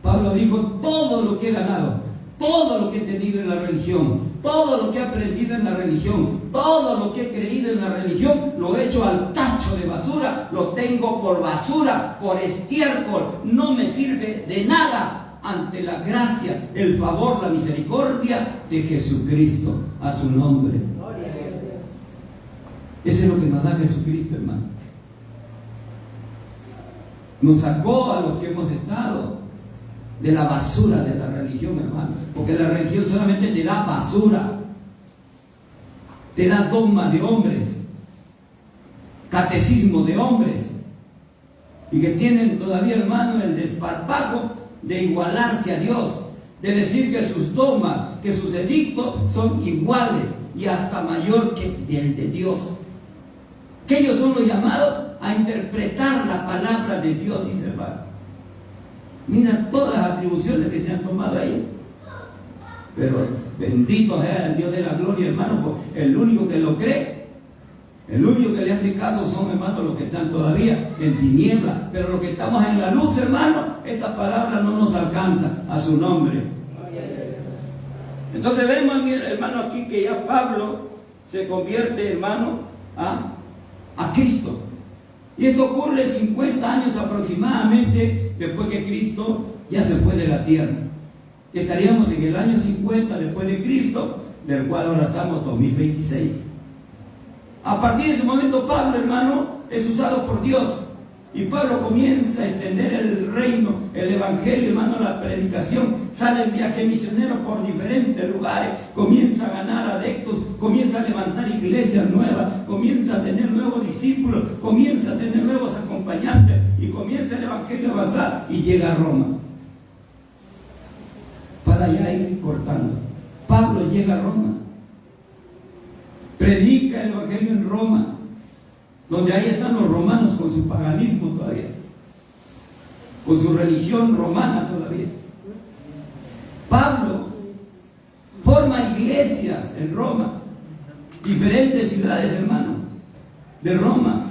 Pablo dijo: todo lo que he ganado, todo lo que he tenido en la religión, todo lo que he aprendido en la religión, todo lo que he creído en la religión, lo he hecho al tacho de basura, lo tengo por basura, por estiércol, no me sirve de nada ante la gracia, el favor, la misericordia de Jesucristo. A su nombre. Eso es lo que nos da Jesucristo, hermano. Nos sacó a los que hemos estado de la basura de la religión, hermano, porque la religión solamente te da basura, te da dogma de hombres, catecismo de hombres, y que tienen todavía, hermano, el desparpajo de igualarse a Dios, de decir que sus dogmas, que sus edictos son iguales y hasta mayor que el de Dios, que ellos son los llamados a interpretar la palabra de Dios, dice el hermano. Mira todas las atribuciones que se han tomado ahí. Pero bendito sea el Dios de la gloria, hermano, porque el único que lo cree, el único que le hace caso son, hermanos, los que están todavía en tinieblas. Pero los que estamos en la luz, hermano, esa palabra no nos alcanza. A su nombre. Entonces vemos, hermano, aquí que ya Pablo se convierte, hermano, a Cristo. Y esto ocurre 50 años aproximadamente después que Cristo ya se fue de la tierra. Estaríamos en el año 50 después de Cristo, del cual ahora estamos 2026. A partir de ese momento Pablo, hermano, es usado por Dios. Y Pablo comienza a extender el reino, el evangelio, hermano, la predicación. Sale en viaje misionero por diferentes lugares, comienza a ganar adeptos, comienza a levantar iglesias nuevas, comienza a tener nuevos discípulos, comienza a tener nuevos acompañantes, y comienza el evangelio a avanzar y llega a Roma. para ya ir cortando. Pablo llega a Roma, predica el evangelio en Roma, donde ahí están los romanos con su paganismo todavía, con su religión romana todavía. Pablo forma iglesias en Roma, diferentes ciudades, hermano, de Roma.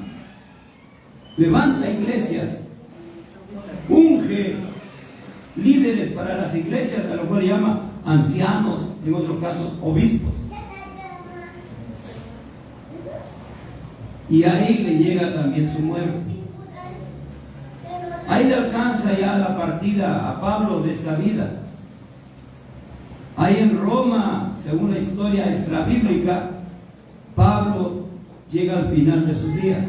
Levanta iglesias, unge líderes para las iglesias, a lo cual llama ancianos, en otros casos obispos. Y ahí le llega también su muerte. Ahí le alcanza ya la partida a Pablo de esta vida. Ahí en Roma, según la historia extrabíblica, Pablo llega al final de sus días.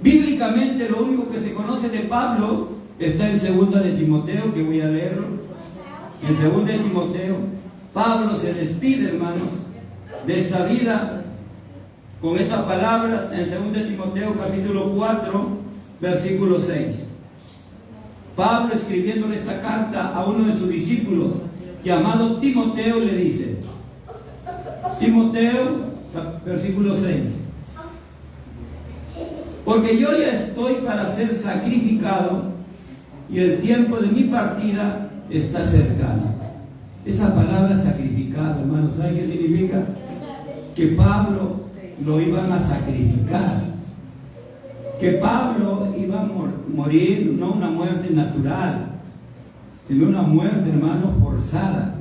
Bíblicamente, lo único que se conoce de Pablo está en 2 de Timoteo, que voy a leerlo. En 2 de Timoteo, Pablo se despide, hermanos, de esta vida con estas palabras en 2 de Timoteo, capítulo 4, versículo 6. Pablo, escribiéndole esta carta a uno de sus discípulos, llamado Timoteo, le dice, Timoteo, versículo 6, porque yo ya estoy para ser sacrificado y el tiempo de mi partida está cercano. Esa palabra sacrificado, hermanos, ¿sabe qué significa? Que Pablo lo iban a sacrificar, que Pablo iba a morir, no una muerte natural, sino una muerte, hermano, forzada,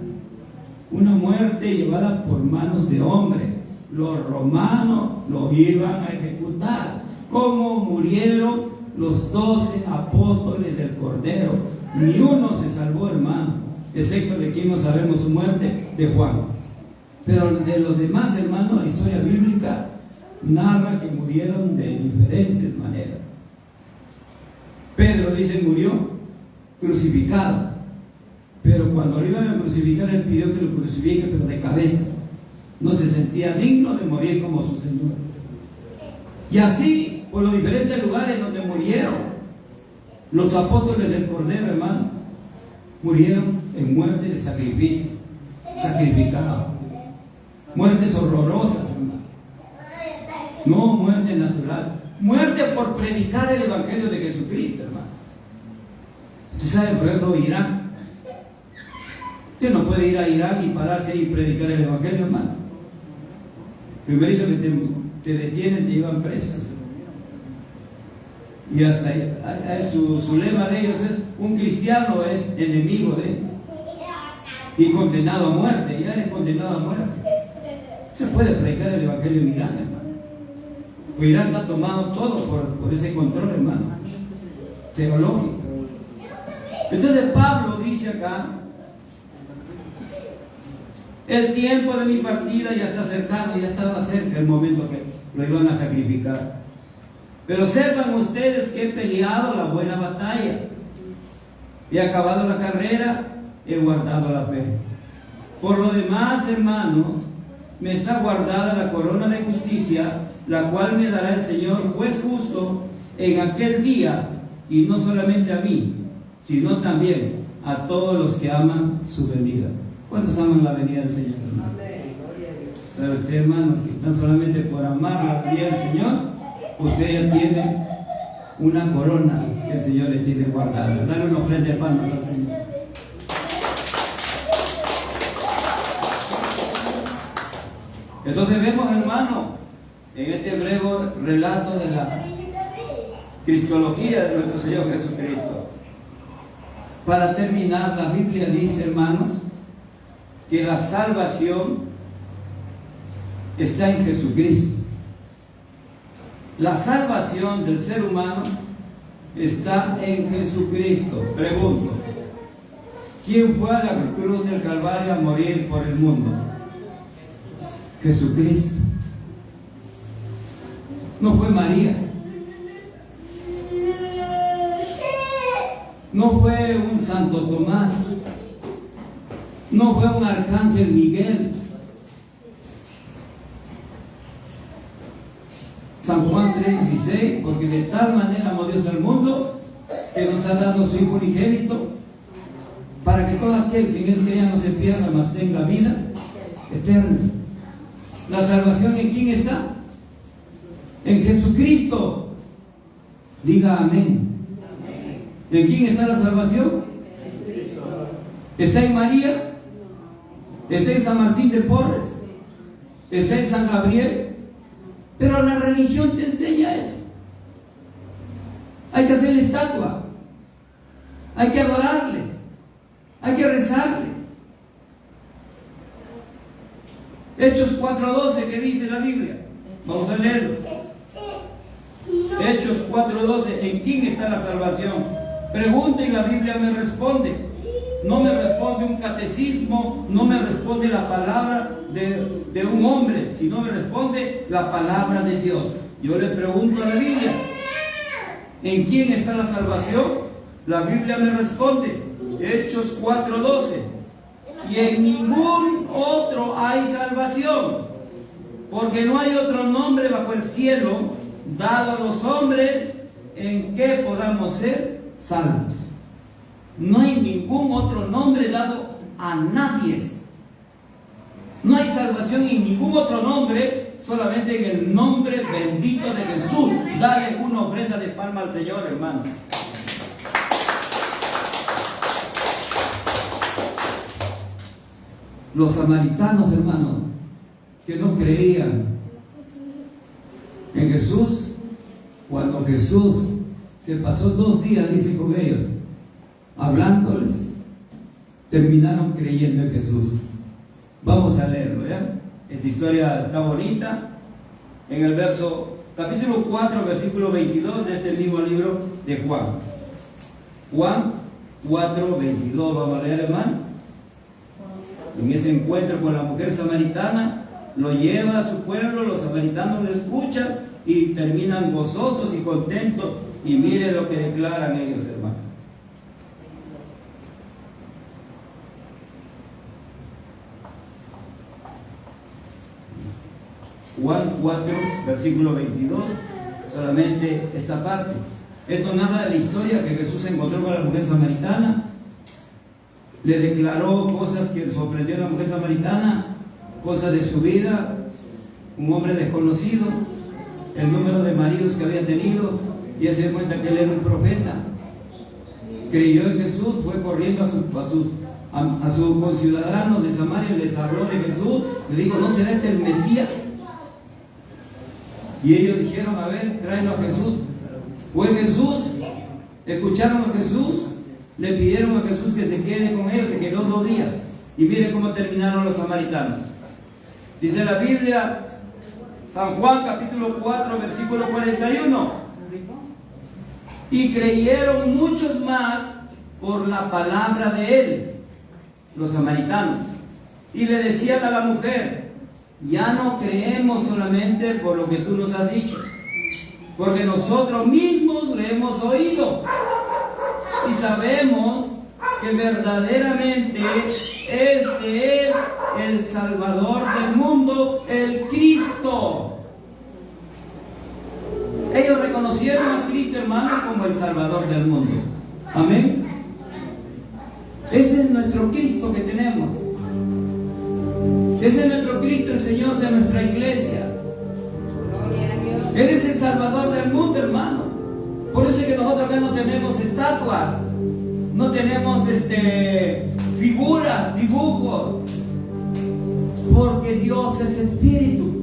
una muerte llevada por manos de hombre. Los romanos lo iban a ejecutar, como murieron los 12 apóstoles del Cordero. Ni uno se salvó, hermano, excepto de quien no sabemos su muerte, de Juan. Pero de los demás, hermanos, la historia bíblica narra que murieron de diferentes maneras. Pedro, dice, murió crucificado, pero cuando lo iban a crucificar, él pidió que lo crucifiquen, pero de cabeza. No se sentía digno de morir como su Señor. Y así, por los diferentes lugares donde murieron los apóstoles del Cordero, hermano, murieron en muerte de sacrificio, sacrificados, muertes horrorosas, hermano. No muerte natural, muerte por predicar el evangelio de Jesucristo, hermano. Usted sabe, por ejemplo, Irán. Usted no puede ir a Irak y pararse ahí y predicar el evangelio, hermano. Primerito que te detienen, te llevan presas. Y hasta su lema de ellos es: un cristiano es enemigo de él y condenado a muerte. Ya eres condenado a muerte. Se puede predicar el evangelio en Irán, hermano. Pues Irán ha tomado todo por ese control, hermano, teológico. Entonces Pablo dice acá: el tiempo de mi partida ya está cercano, ya estaba cerca el momento que lo iban a sacrificar. Pero sepan ustedes que he peleado la buena batalla, he acabado la carrera, he guardado la fe. Por lo demás, hermanos, me está guardada la corona de justicia, la cual me dará el Señor, juez justo, en aquel día, y no solamente a mí, sino también a todos los que aman su venida. ¿Cuántos aman la venida del Señor, hermano? ¿Sabe usted, hermano, que tan solamente por amar la venida del Señor, usted ya tiene una corona que el Señor le tiene guardada? Dale una ofrenda de palmas al Señor. Entonces vemos, hermano, en este breve relato de la cristología de nuestro Señor Jesucristo. Para terminar, la Biblia dice, hermanos, que la salvación está en Jesucristo. La salvación del ser humano está en Jesucristo. Pregunto, ¿quién fue a la cruz del Calvario a morir por el mundo? Jesucristo. No fue María. No fue un Santo Tomás. No fue un Arcángel Miguel. San Juan 3:16, porque de tal manera amó Dios al mundo que nos ha dado su Hijo unigénito, para que todo aquel que en Él crea no se pierda, mas tenga vida eterna. ¿La salvación en quién está? En Jesucristo. Diga amén. ¿En quién está la salvación? ¿Está en María? ¿Está en San Martín de Porres? ¿Está en San Gabriel? Pero la religión te enseña eso. Hay que hacerle estatua, hay que adorarles, hay que rezarles. Hechos 4:12, ¿qué dice la Biblia? Vamos a leerlo. Hechos 4:12, ¿en quién está la salvación? Pregunta y la Biblia me responde. No me responde un catecismo, no me responde la palabra de un hombre, sino me responde la palabra de Dios. Yo le pregunto a la Biblia, ¿en quién está la salvación? La Biblia me responde, Hechos 4:12, y en ningún otro hay salvación, porque no hay otro nombre bajo el cielo dado a los hombres en que podamos ser salvos. No hay ningún otro nombre dado a nadie. No hay salvación en ningún otro nombre, solamente en el nombre bendito de Jesús. Dale una ofrenda de palma al Señor, hermano. Los samaritanos, hermano, que no creían en Jesús, cuando Jesús se pasó 2 días, dice, con ellos, hablándoles, terminaron creyendo en Jesús. Vamos a leerlo, ¿ya? Esta historia está bonita. En el capítulo 4, versículo 22 de este mismo libro de Juan. Juan 4, 22, vamos a leer, hermano. En ese encuentro con la mujer samaritana, lo lleva a su pueblo, los samaritanos le escuchan y terminan gozosos y contentos. Y mire lo que declaran ellos, hermano. Juan 4, versículo 22, solamente esta parte. Esto narra la historia que Jesús se encontró con la mujer samaritana, le declaró cosas que sorprendió a la mujer samaritana, cosas de su vida, un hombre desconocido, el número de maridos que había tenido, y se dio cuenta que él era un profeta. Creyó en Jesús, fue corriendo a sus conciudadanos de Samaria, les habló de Jesús, les dijo, ¿no será este el Mesías? Y ellos dijeron, a ver, tráenos a Jesús. Fue Jesús, escucharon a Jesús, le pidieron a Jesús que se quede con ellos, se quedó 2 días. Y miren cómo terminaron los samaritanos. Dice la Biblia, San Juan capítulo 4, versículo 41. Y creyeron muchos más por la palabra de él, los samaritanos. Y le decían a la mujer, ya no creemos solamente por lo que tú nos has dicho, porque nosotros mismos le hemos oído y sabemos que verdaderamente este es el Salvador del mundo, el Cristo. Ellos reconocieron a Cristo, hermano, como el Salvador del mundo. Amén. Ese es nuestro Cristo que tenemos. Ese es nuestro Cristo, el Señor de nuestra iglesia. Él es el Salvador del mundo, hermano. Por eso es que nosotros acá no tenemos estatuas, no tenemos figuras, dibujos, porque Dios es espíritu.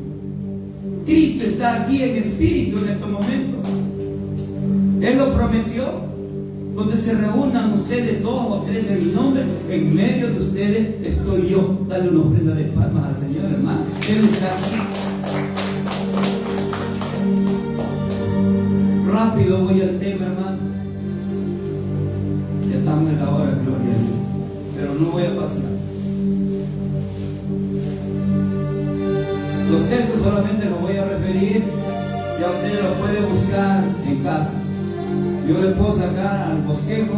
Cristo está aquí en espíritu en estos momentos. Él lo prometió. Donde se reúnan ustedes 2 o 3 en mi nombre, en medio de ustedes estoy yo. Dale una ofrenda de palmas al Señor, hermano. Él está aquí. Rápido voy al tema, hermano. Ya estamos en la hora, gloria a Dios. Pero no voy a pasar. Los textos solamente los voy a referir. Ya usted los puede buscar en casa. Yo le puedo sacar al bosquejo,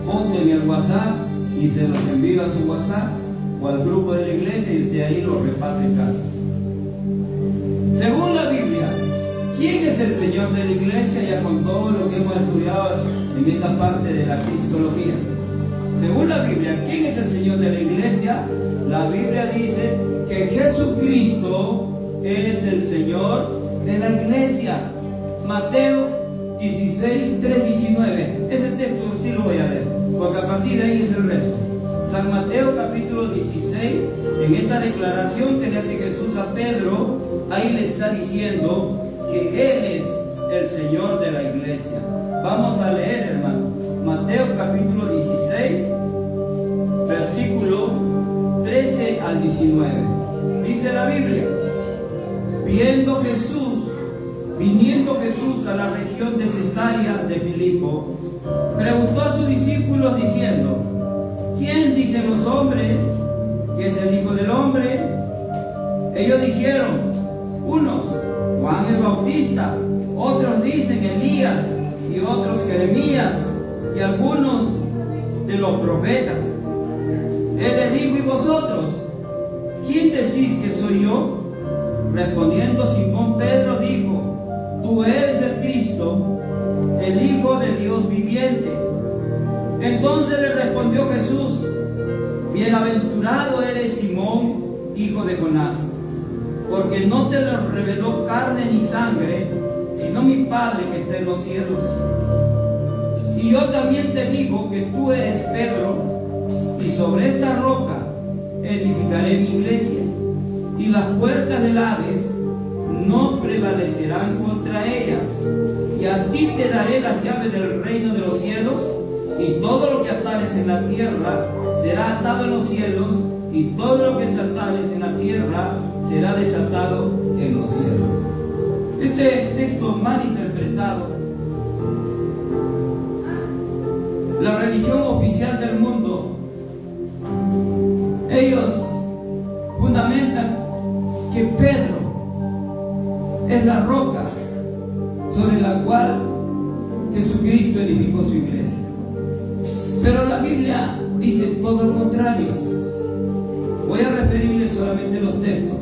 ponte en el WhatsApp y se los envío a su WhatsApp o al grupo de la iglesia y usted ahí lo repasa en casa. Según la Biblia, ¿quién es el Señor de la iglesia? Ya con todo lo que hemos estudiado en esta parte de la cristología. Según la Biblia, ¿quién es el Señor de la iglesia? La Biblia dice que Jesucristo es el Señor de la iglesia. Mateo 16, 3, 19. Ese texto sí lo voy a leer, porque a partir de ahí es el resto. San Mateo capítulo 16, en esta declaración que le hace Jesús a Pedro, ahí le está diciendo que Él es el Señor de la iglesia. Vamos a leer, hermano. Mateo capítulo 16, versículo 13 al 19. Dice la Biblia: viniendo Jesús a la región de Cesarea de Filipo, preguntó a sus discípulos diciendo: ¿quién dicen los hombres que es el Hijo del Hombre? Ellos dijeron: unos, Juan el Bautista, otros dicen Elías, y otros Jeremías, y algunos de los profetas. Él les dijo: ¿y vosotros? ¿Quién decís que soy yo? Respondiendo Simón Pedro dijo: tú eres el Cristo, el Hijo de Dios viviente. Entonces le respondió Jesús: bienaventurado eres Simón, hijo de Jonás, porque no te lo reveló carne ni sangre, sino mi Padre que está en los cielos. Y yo también te digo que tú eres Pedro, y sobre esta roca edificaré mi iglesia, y las puertas del Hades no prevalecerán contra ella. Y a ti te daré las llaves del reino de los cielos, y todo lo que atares en la tierra será atado en los cielos, y todo lo que desatares en la tierra será desatado en los cielos. Este texto mal interpretado, la religión oficial del mundo, ellos fundamentan que Pedro es la roca sobre la cual Jesucristo edificó su iglesia. Pero la Biblia dice todo lo contrario. Voy a referirle solamente los textos.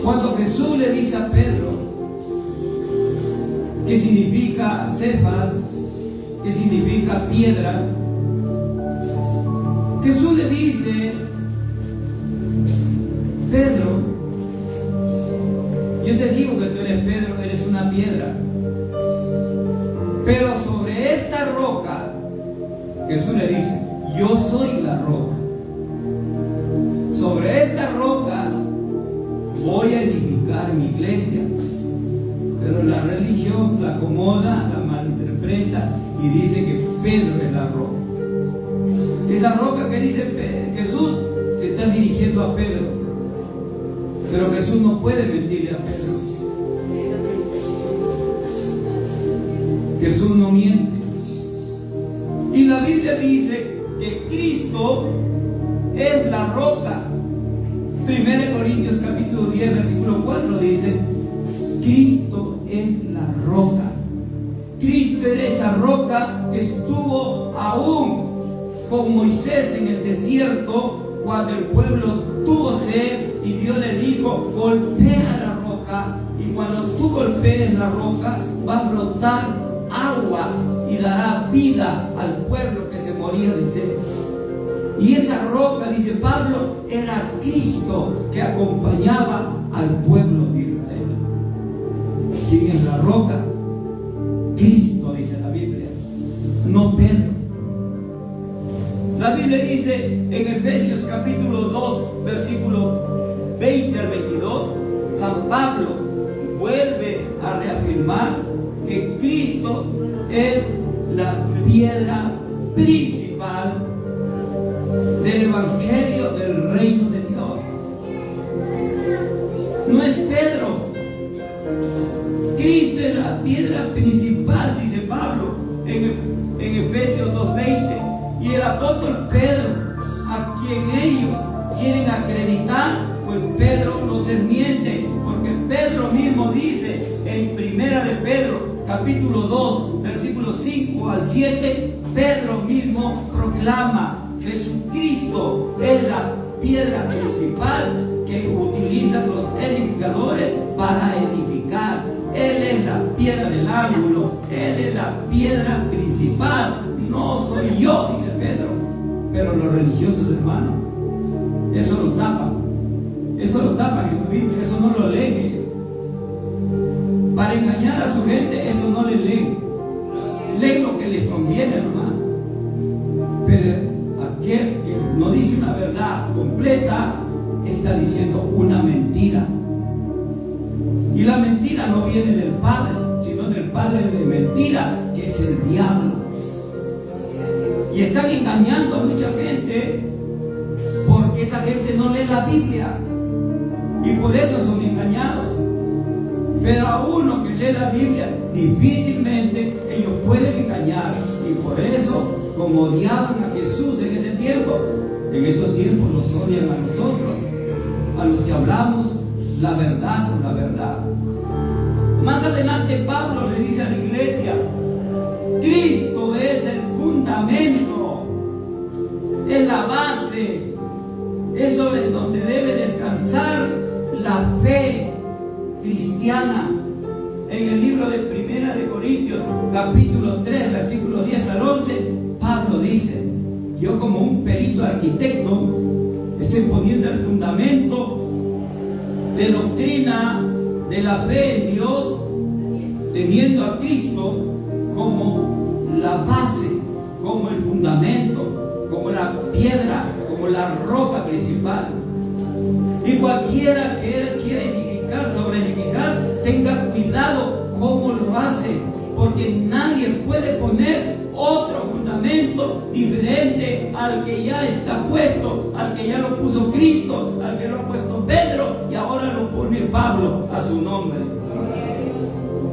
Cuando Jesús le dice a Pedro, que significa Cefas, que significa piedra, Jesús le dice: Pedro, yo te digo que tú eres Pedro, eres una piedra, pero sobre esta roca, Jesús le dice: yo soy la roca. Sobre esta roca voy a edificar mi iglesia. Pero la religión la acomoda, la malinterpreta y dice que Pedro es la roca. Esa roca que dice Jesús se está dirigiendo a Pedro. Pero Jesús no puede mentirle a Pedro. Jesús no miente. Y la Biblia dice que Cristo es la roca. 1 Corintios capítulo 10, versículo 4 dice: Cristo es la roca. Cristo era esa roca que estuvo aún con Moisés en el desierto cuando el pueblo tuvo sed y Dios le dijo: golpea la roca, y cuando tú golpees la roca va a brotar agua y dará vida al pueblo que se moría de sed. Y esa roca, dice Pablo, era Cristo que acompañaba al pueblo de Israel. ¿Quién es la roca? Cristo, dice la Biblia, no Pedro. La Biblia dice en Efesios capítulo 2, versículo 20 al 22, San Pablo vuelve a reafirmar que Cristo es la piedra principal del Evangelio del reino de Dios. No es Pedro. Cristo es la piedra principal, dice Pablo en Efesios 2:20. Y el apóstol Pedro, a quien ellos quieren acreditar, pues Pedro los desmiente, porque Pedro mismo dice en Primera de Pedro capítulo 2 versículos 5 al 7, Pedro mismo proclama: Jesucristo es la piedra principal que utilizan los edificadores para edificar. Él es la piedra del ángulo, Él es la piedra principal, no soy yo, dice Pedro. Pero los religiosos, hermano, eso lo tapan. Eso lo tapan en la Biblia, eso no lo leen ellos. Para engañar a su gente, eso no le leen. Leen lo que les conviene, hermano. Pero aquel que no dice una verdad completa, está diciendo una mentira. Y la mentira no viene del Padre, sino del padre de mentira, que es el diablo. Y están engañando a mucha gente porque esa gente no lee la Biblia y por eso son engañados. Pero a uno que lee la Biblia, difícilmente ellos pueden engañar. Y por eso, como odiaban a Jesús en ese tiempo, en estos tiempos los odian a nosotros, a los que hablamos la verdad con la verdad. Más adelante Pablo le dice a la iglesia: Cristo es el fundamento, es la base, es sobre donde debe descansar la fe cristiana. En el libro de Primera de Corintios, capítulo 3, versículo 10 al 11, Pablo dice: yo como un perito arquitecto estoy poniendo el fundamento de doctrina de la fe en Dios, teniendo a Cristo como la base, como el fundamento, como la piedra, como la roca principal. Y cualquiera que quiera edificar, sobre edificar, tenga cuidado cómo lo hace, porque nadie puede poner otro fundamento diferente al que ya está puesto, al que ya lo puso Cristo, al que lo ha puesto Pedro y ahora lo pone Pablo a su nombre.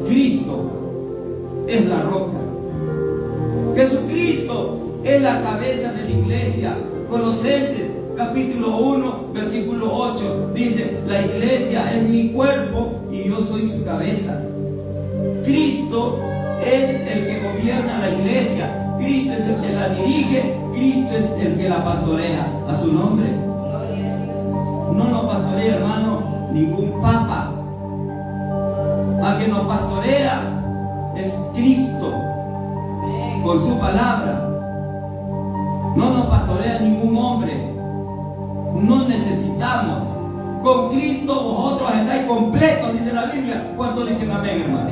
Cristo es la roca. Jesucristo es la cabeza de la iglesia. Colosenses capítulo 1, versículo 8 dice: la iglesia es mi cuerpo y yo soy su cabeza. Cristo es el que gobierna la iglesia, Cristo es el que la dirige, Cristo es el que la pastorea a su nombre. No nos pastorea, hermano, ningún papa. Al que nos pastorea es Cristo con su palabra. No nos pastorea ningún hombre. No necesitamos. Con Cristo vosotros estáis completos, dice la Biblia. ¿Cuántos dicen amén, hermano?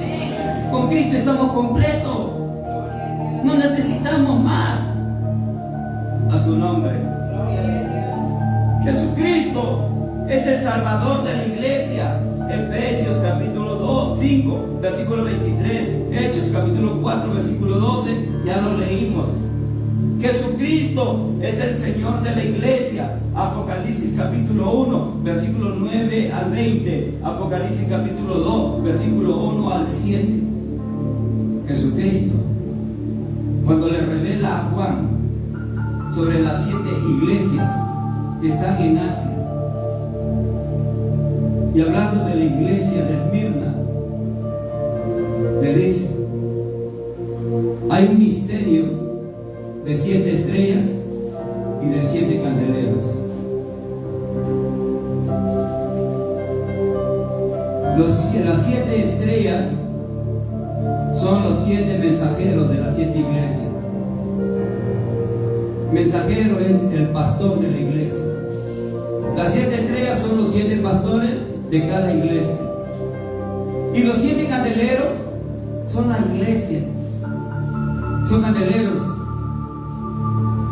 Con Cristo estamos completos. No necesitamos más. A su nombre. Jesucristo es el Salvador de la iglesia. Efesios capítulo 5, versículo 23. Hechos capítulo 4, versículo 12. Ya lo leímos. Jesucristo es el Señor de la iglesia. Apocalipsis capítulo 1, versículo 9 al 20. Apocalipsis capítulo 2, versículo 1 al 7. Jesucristo, cuando le revela a Juan sobre las 7 iglesias que están en Asia, y hablando de la iglesia de Esmirna, le dice: hay un misterio de 7 estrellas y de 7 candeleros. Las 7 estrellas son los 7 mensajeros de las 7 iglesias. Mensajero es el pastor de la iglesia. Las 7 estrellas son los 7 pastores de cada iglesia. Y los 7 candeleros son la iglesia. Son candeleros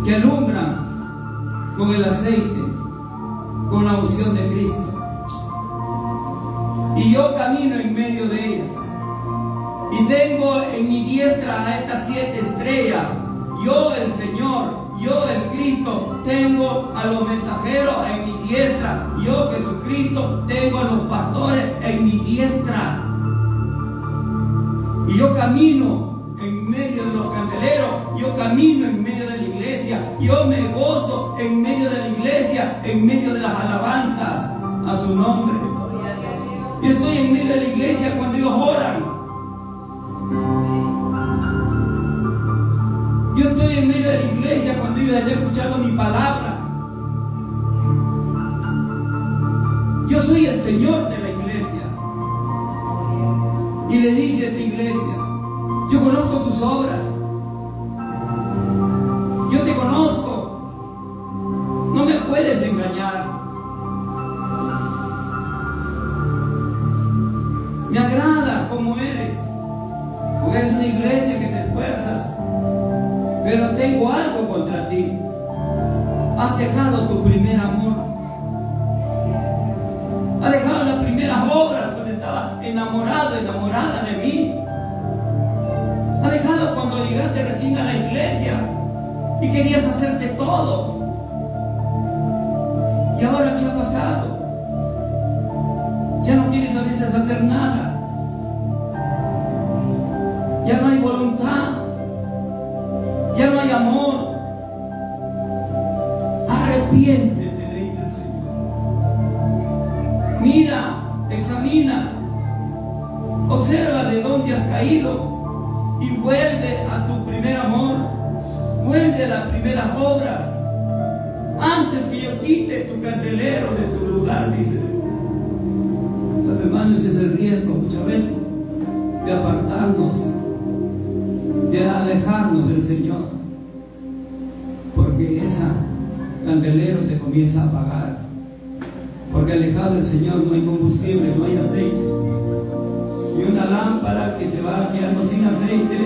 que alumbran con el aceite, con la unción de Cristo. Y yo camino en medio de ellas. Y tengo en mi diestra a estas 7 estrellas. Yo, el Señor, yo, el Cristo, tengo a los mensajeros en mi diestra. Yo, Jesucristo, tengo a los pastores en mi diestra. Y yo camino en medio de los candeleros, yo camino en medio de la iglesia, yo me gozo en medio de la iglesia, en medio de las alabanzas a su nombre. Yo estoy en medio de la iglesia cuando ellos oran. Yo estoy en medio de la iglesia cuando ellos están escuchando mi palabra. Yo soy el Señor de la iglesia. Y le dice a esta iglesia: yo conozco tus obras. Yo te conozco. lugar. Me agrada como eres, porque eres una iglesia que te esfuerzas, pero tengo algo contra ti. Has dejado tu primer amor. Has dejado las primeras obras cuando estaba enamorado, enamorada de mí. Has dejado cuando llegaste recién a la iglesia y querías hacerte todo. ¿Y ahora qué ha pasado? Ya no quieres a veces hacer nada. Ya no hay voluntad. Ya no hay amor. Arrepiéntete, le dice el Señor. Mira, examina, observa de dónde has caído y vuelve a tu primer amor. Vuelve a las primeras obras. Antes que yo quite tu candelero de tu lugar, dice. ¿Sabe, hermanos? Ese es el riesgo muchas veces de apartarnos, de alejarnos del Señor, porque ese candelero se comienza a apagar, porque alejado del Señor no hay combustible, no hay aceite, y una lámpara que se va quedando sin aceite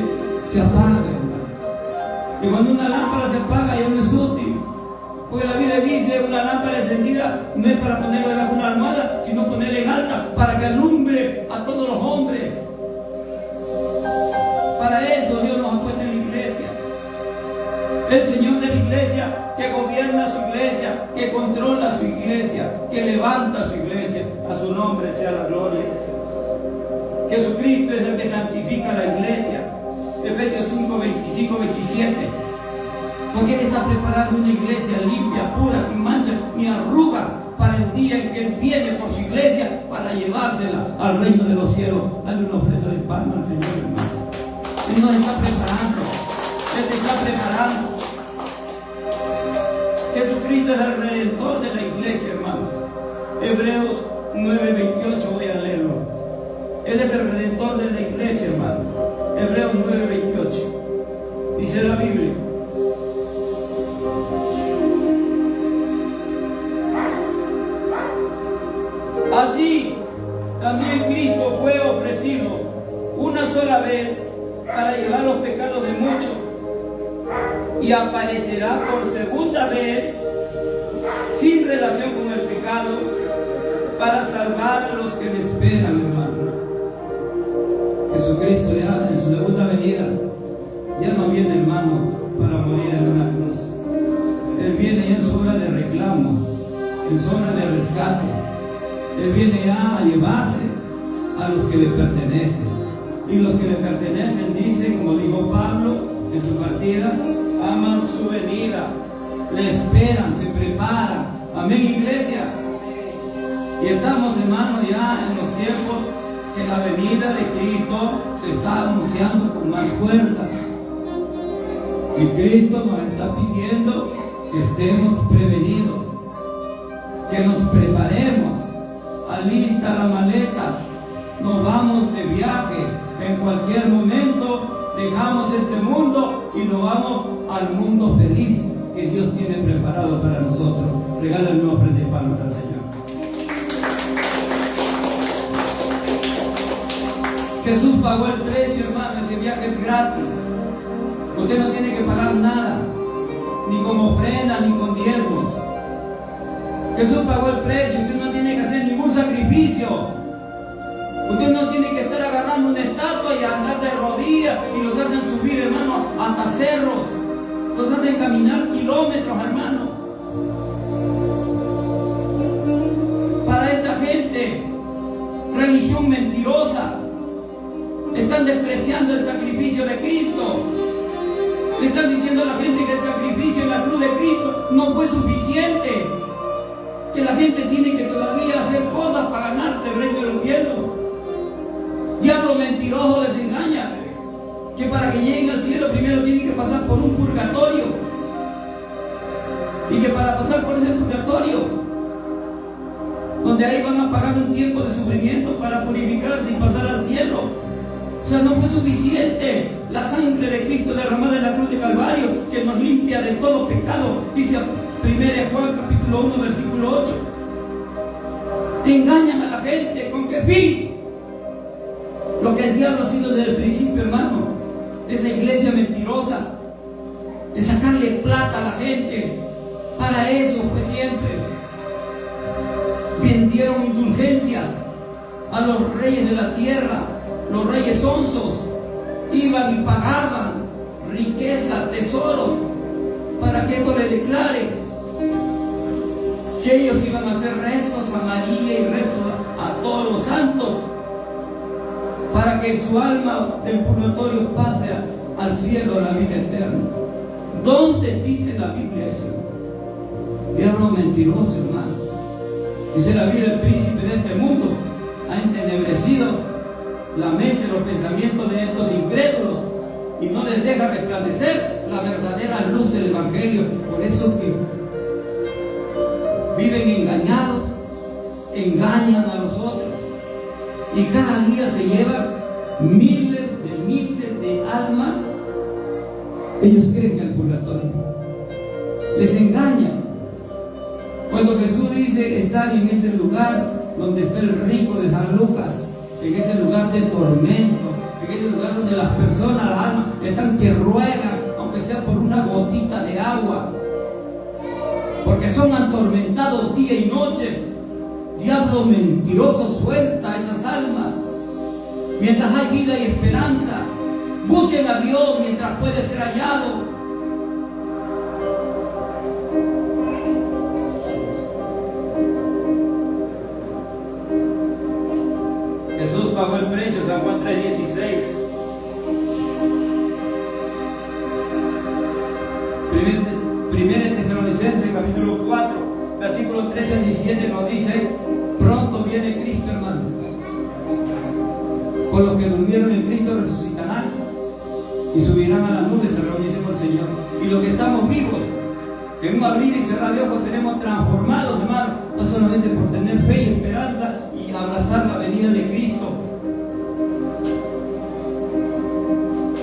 se apaga, hermano. Y cuando una lámpara se apaga ya no es útil, porque la Biblia dice: una lámpara encendida no es para ponerla debajo de una almohada, sino ponerla en alta para que alumbre a todos los hombres. Para eso Dios nos ha puesto en la iglesia. El Señor de la iglesia, que gobierna su iglesia, que controla su iglesia, que levanta su iglesia. A su nombre sea la gloria. Jesucristo es el que santifica la iglesia. Efesios 5, 25, 27. Porque Él está preparando una iglesia limpia, pura, sin mancha ni arrugas, para el día en que Él viene por su iglesia para llevársela al reino de los cielos. Dale una ofrenda de palma al Señor, hermano. Él nos está preparando. Él te está preparando. Jesucristo es el redentor de la iglesia, hermanos. Hebreos 9:28, voy a leerlo. Él es el redentor de la iglesia, hermano. Hebreos 9:28. Dice la Biblia: así también Cristo fue ofrecido una sola vez para llevar los pecados de muchos, y aparecerá por segunda vez sin relación con el pecado para salvar a los que le esperan, hermano. Jesucristo ya en su segunda venida ya no viene, hermano, para morir en una cruz. Él viene ya en su hora de reclamo, en su hora de rescate. Él viene ya a llevarse a los que le pertenecen. Y los que le pertenecen, dice, como dijo Pablo en su partida, aman su venida, le esperan, se preparan. Amén, iglesia. Y estamos, hermanos, ya en los tiempos que la venida de Cristo se está anunciando con más fuerza. Y Cristo nos está pidiendo que estemos prevenidos, que nos preparemos. Alista la maleta, nos vamos de viaje. En cualquier momento dejamos este mundo y nos vamos al mundo feliz que Dios tiene preparado para nosotros. Regálame una ofrenda de palmas al Señor. Jesús pagó el precio, hermano. Ese viaje es gratis. Usted no tiene que pagar nada, ni con ofrenda, ni con diezmos. Jesús pagó el precio. Usted no tiene que hacer ningún sacrificio. Usted no tiene que estar agarrando una estatua y andar de rodillas y los hacen subir, hermano, hasta cerros. Los hacen caminar kilómetros, hermano. Para esta gente, religión mentirosa, están despreciando el sacrificio de Cristo. Le están diciendo a la gente que el sacrificio en la cruz de Cristo no fue suficiente, que la gente tiene que todavía hacer cosas para ganarse el reino de los cielos. Diablo mentiroso les engaña, que para que lleguen al cielo primero tienen que pasar por un purgatorio, y que para pasar por ese purgatorio, donde ahí van a pagar un tiempo de sufrimiento para purificarse y pasar al cielo, sea, no fue suficiente la sangre de Cristo derramada en la cruz de Calvario, que nos limpia de todo pecado. Dice 1 Juan capítulo 1 versículo 8. Engañan a la gente, ¿con qué fin? Lo que el diablo ha sido desde el principio, hermano, de esa iglesia mentirosa, de sacarle plata a la gente. Para eso fue siempre. Vendieron indulgencias a los reyes de la tierra, los reyes onzos. Iban y pagaban riquezas, tesoros, para que esto le declare que ellos iban a hacer rezos a María y rezos a todos los santos, para que su alma del purgatorio pase al cielo, a la vida eterna. ¿Dónde dice la Biblia eso? Diablo mentiroso, hermano. Dice la Biblia: el príncipe de este mundo ha entenebrecido la mente, los pensamientos de estos incrédulos, y no les deja resplandecer la verdadera luz del Evangelio. Por eso que viven engañados, engañan a los otros, y cada día se llevan miles de almas. Ellos creen que el purgatorio les engaña. Cuando Jesús dice estar en ese lugar donde está el rico de San Lucas, en ese lugar de tormento, en ese lugar donde las personas, las almas, están que ruegan, aunque sea por una gotita de agua, porque son atormentados día y noche. Diablo mentiroso suelta a esas almas. Mientras hay vida y esperanza, busquen a Dios mientras puede ser hallado. Jesús pagó el precio, San Juan 3:16. Primera Tesalonicenses capítulo 4, versículos 13 al 17 nos dice: pronto viene Cristo, hermano. Por los que durmieron en Cristo resucitarán y subirán a las nubes a reunirse con el Señor. Y los que estamos vivos, en un abrir y cerrar de ojos seremos transformados, hermano, no solamente por tener fe y esperanza y abrazar la venida de Cristo,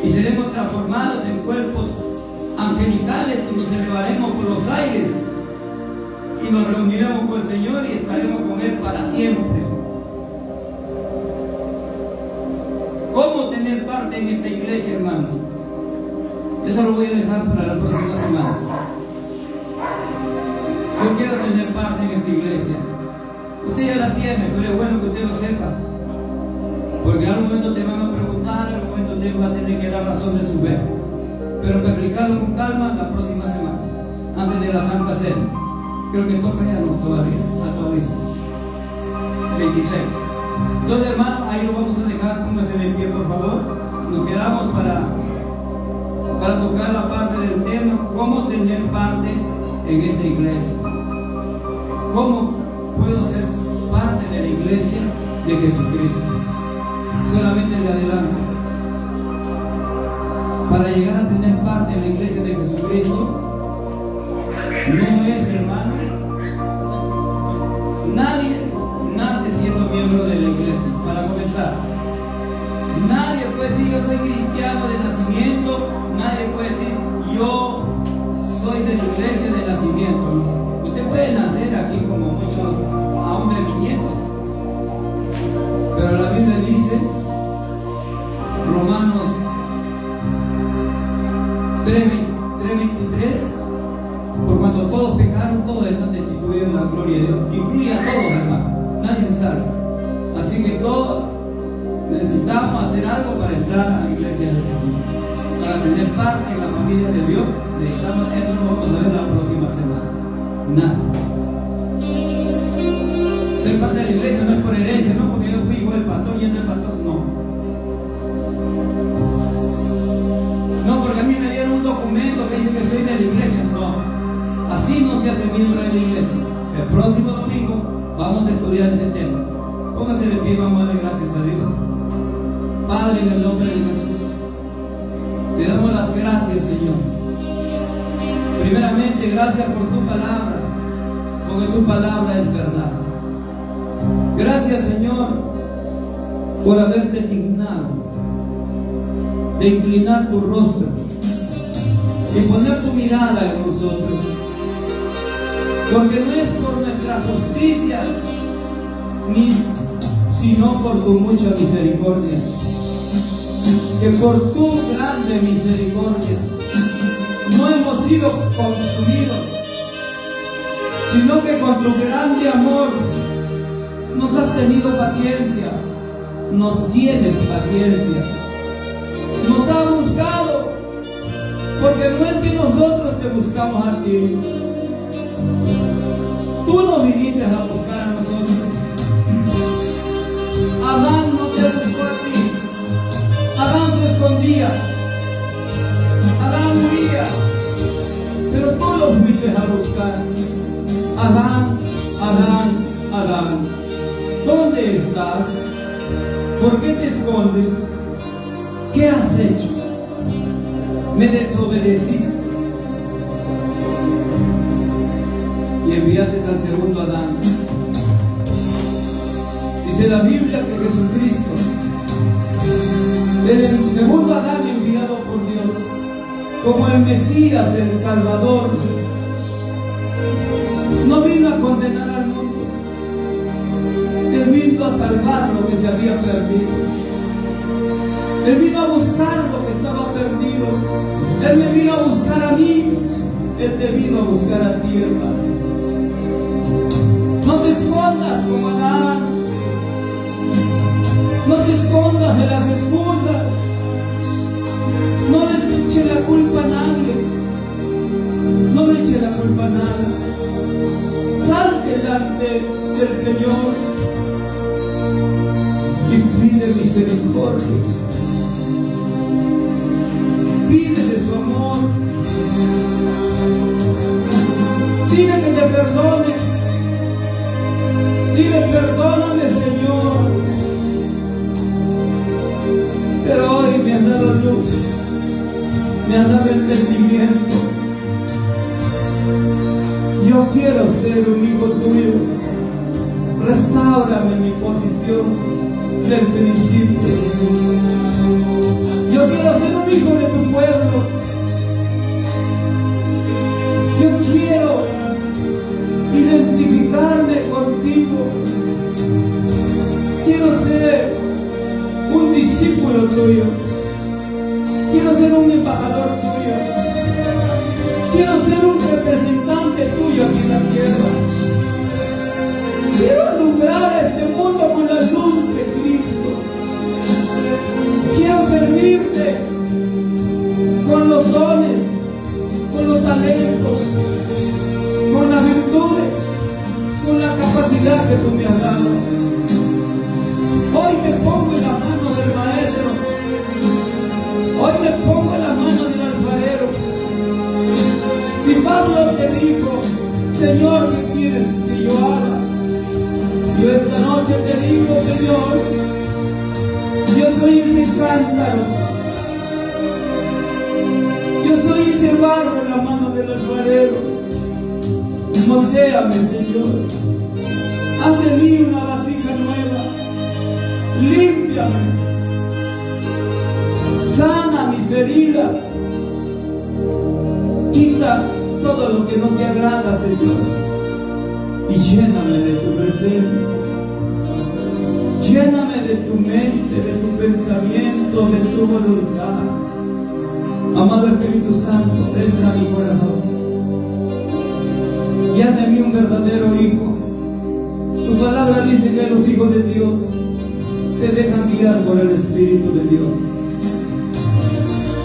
y seremos transformados en cuerpos angelicales, y nos elevaremos por los aires y nos reuniremos con el Señor y estaremos con Él para siempre. ¿Cómo tener parte en esta iglesia, hermano? Eso lo voy a dejar para la próxima semana. Yo quiero tener parte en esta iglesia. Usted ya la tiene, pero es bueno que usted lo sepa, porque en algún momento te van a preguntar, en algún momento usted va a tener que dar razón de su fe. Pero para explicarlo con calma la próxima semana, antes de la Santa Cena. Creo que toca ya, no, todavía, todavía. 26. Entonces, hermano, ahí lo vamos a dejar. Póngase de pie, por favor. Nos quedamos para tocar la parte del tema: cómo tener parte en esta iglesia. ¿Cómo puedo ser parte de la iglesia de Jesucristo? Solamente le adelanto: para llegar a tener parte en la iglesia de Jesucristo, no es, hermano, nadie nace siendo miembro de la iglesia. Para comenzar, nadie puede decir yo soy cristiano de nacimiento, nadie puede decir yo soy de la iglesia de nacimiento. Usted puede nacer aquí como muchos, aún de viñedos, pero la Biblia dice, Romanos 3:23, por cuando todos pecaron, todos están destituidos de la gloria de Dios. Incluye a todos, hermano, nadie se salva. Así que todos necesitamos hacer algo para entrar a la iglesia de Dios, para tener parte en la familia de Dios. Necesitamos, esto lo vamos a ver la próxima semana. Nada. Ser parte de la iglesia no es por herencia, no porque yo fui hijo del pastor y es del pastor, no. No, porque a mí me dieron un documento que dice que soy de la iglesia. No, así no se hace miembro de la iglesia. El próximo domingo vamos a estudiar ese tema. Póngase de pie y vamos a darle gracias a Dios. Padre, en el nombre de Jesús, te damos las gracias, Señor. Primeramente, gracias por tu palabra, porque tu palabra es verdad. Gracias, Señor, por haberte dignado de inclinar tu rostro y poner tu mirada en nosotros. Porque no es por nuestra justicia, sino por tu mucha misericordia. Que por tu grande misericordia no hemos sido consumidos, sino que con tu grande amor nos has tenido paciencia, nos tienes paciencia, nos has buscado, porque no es que nosotros te buscamos a ti, tú nos viniste a buscar a nosotros. Adán no te buscó a ti, Adán se escondía, Adán huía, pero tú lo fuiste a buscar. Adán, Adán, Adán, ¿dónde estás? ¿Por qué te escondes? ¿Qué has hecho? Me desobedeciste y enviaste al segundo Adán. Dice la Biblia que Jesucristo, el segundo Adán enviado por Dios, como el Mesías, el Salvador, no vino a condenar al mundo, Él vino a salvar lo que se había perdido. Él vino a buscar lo que estaba perdido. Él me vino a buscar a mí, Él te vino a buscar a ti, hermano. No te escondas como Adán, no te escondas de las excusas, no le eche la culpa a nadie, no le eche la culpa a nadie. Sal delante del Señor y pide misericordia, pídele su amor, dile que te perdone, dile perdóname, Señor. Pero hoy me has dado luz, me has dado entendimiento. Yo quiero ser un hijo tuyo. Restáurame mi posición del principio. Yo quiero ser un hijo de tu pueblo. Yo quiero identificarme contigo. Quiero ser un discípulo tuyo. Quiero ser un embajador tuyo. Quiero ser un representante tuyo aquí en la tierra. Quiero alumbrar a este mundo con la luz de Cristo. Quiero servirte con los dones, con los talentos, con las virtudes, con la capacidad que tú me has dado. Hoy me pongo en la mano del Maestro. Hoy me pongo en la mano del alfarero. Si Pablo te dijo, Señor, ¿qué quieres que yo haga? Yo esta noche te digo, Señor, yo soy ese cántaro, yo soy ese barro en la mano del alfarero. Moldéame, Señor, haz de mí una vasija nueva, límpiame, sana mis heridas, quita todo lo que no te agrada, Señor, y lléname de tu presencia, lléname de tu mente, de tu pensamiento, de tu voluntad. Amado Espíritu Santo, entra a mi corazón y haz de mí un verdadero hijo. Tu palabra dice que los hijos de Dios se dejan guiar por el Espíritu de Dios.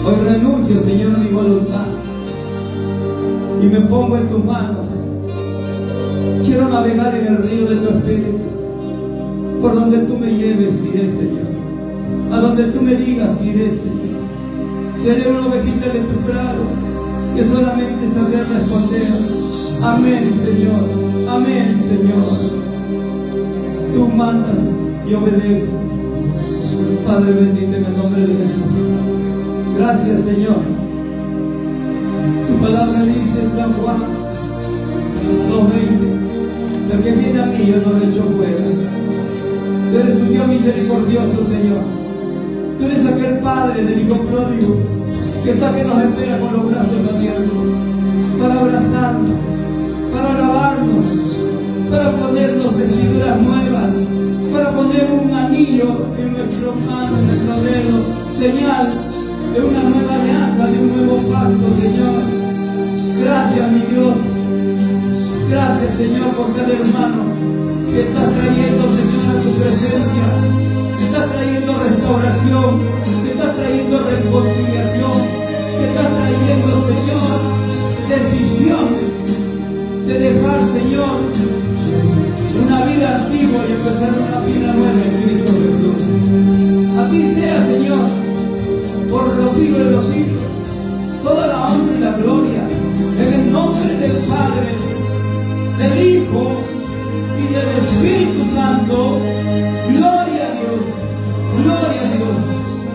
Hoy renuncio, Señor, a mi voluntad y me pongo en tus manos. Quiero navegar en el río de tu Espíritu. Por donde tú me lleves, iré, Señor. A donde tú me digas, iré, Señor. Seré una ovejita de tu prado, que solamente sabré responder. Amén, Señor. Amén, Señor. Tú mandas y obedeces. Padre bendito, en el nombre de Jesús. Gracias, Señor. Tu palabra dice en San Juan 2:20: el que viene a mí yo no le echo fuera. Tú eres un Dios misericordioso, Señor. Tú eres aquel Padre del Hijo pródigo que está que nos espera con los brazos abiertos para abrazarnos, para alabarnos, para ponernos vestiduras nuevas, para poner un anillo en nuestro mano, en nuestro dedo, señal de una nueva alianza, de un nuevo pacto, Señor. Gracias, mi Dios. Gracias, Señor, por cada hermano que está trayendo, Señor, a tu presencia, que está trayendo restauración, que está trayendo reconciliación, que está trayendo, Señor, decisiones de dejar, Señor, una vida antigua y empezar una vida nueva en Cristo Jesús. A ti sea, Señor, por los siglos de los siglos, toda la honra y la gloria, en el nombre del Padre, del Hijo y del Espíritu Santo. Gloria a Dios, gloria a Dios,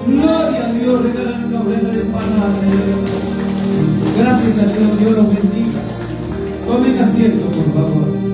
gloria a Dios. Regálame una ofrenda de palabras, Señor. Gracias a Dios, Dios los bendiga. Tomen asiento, por favor.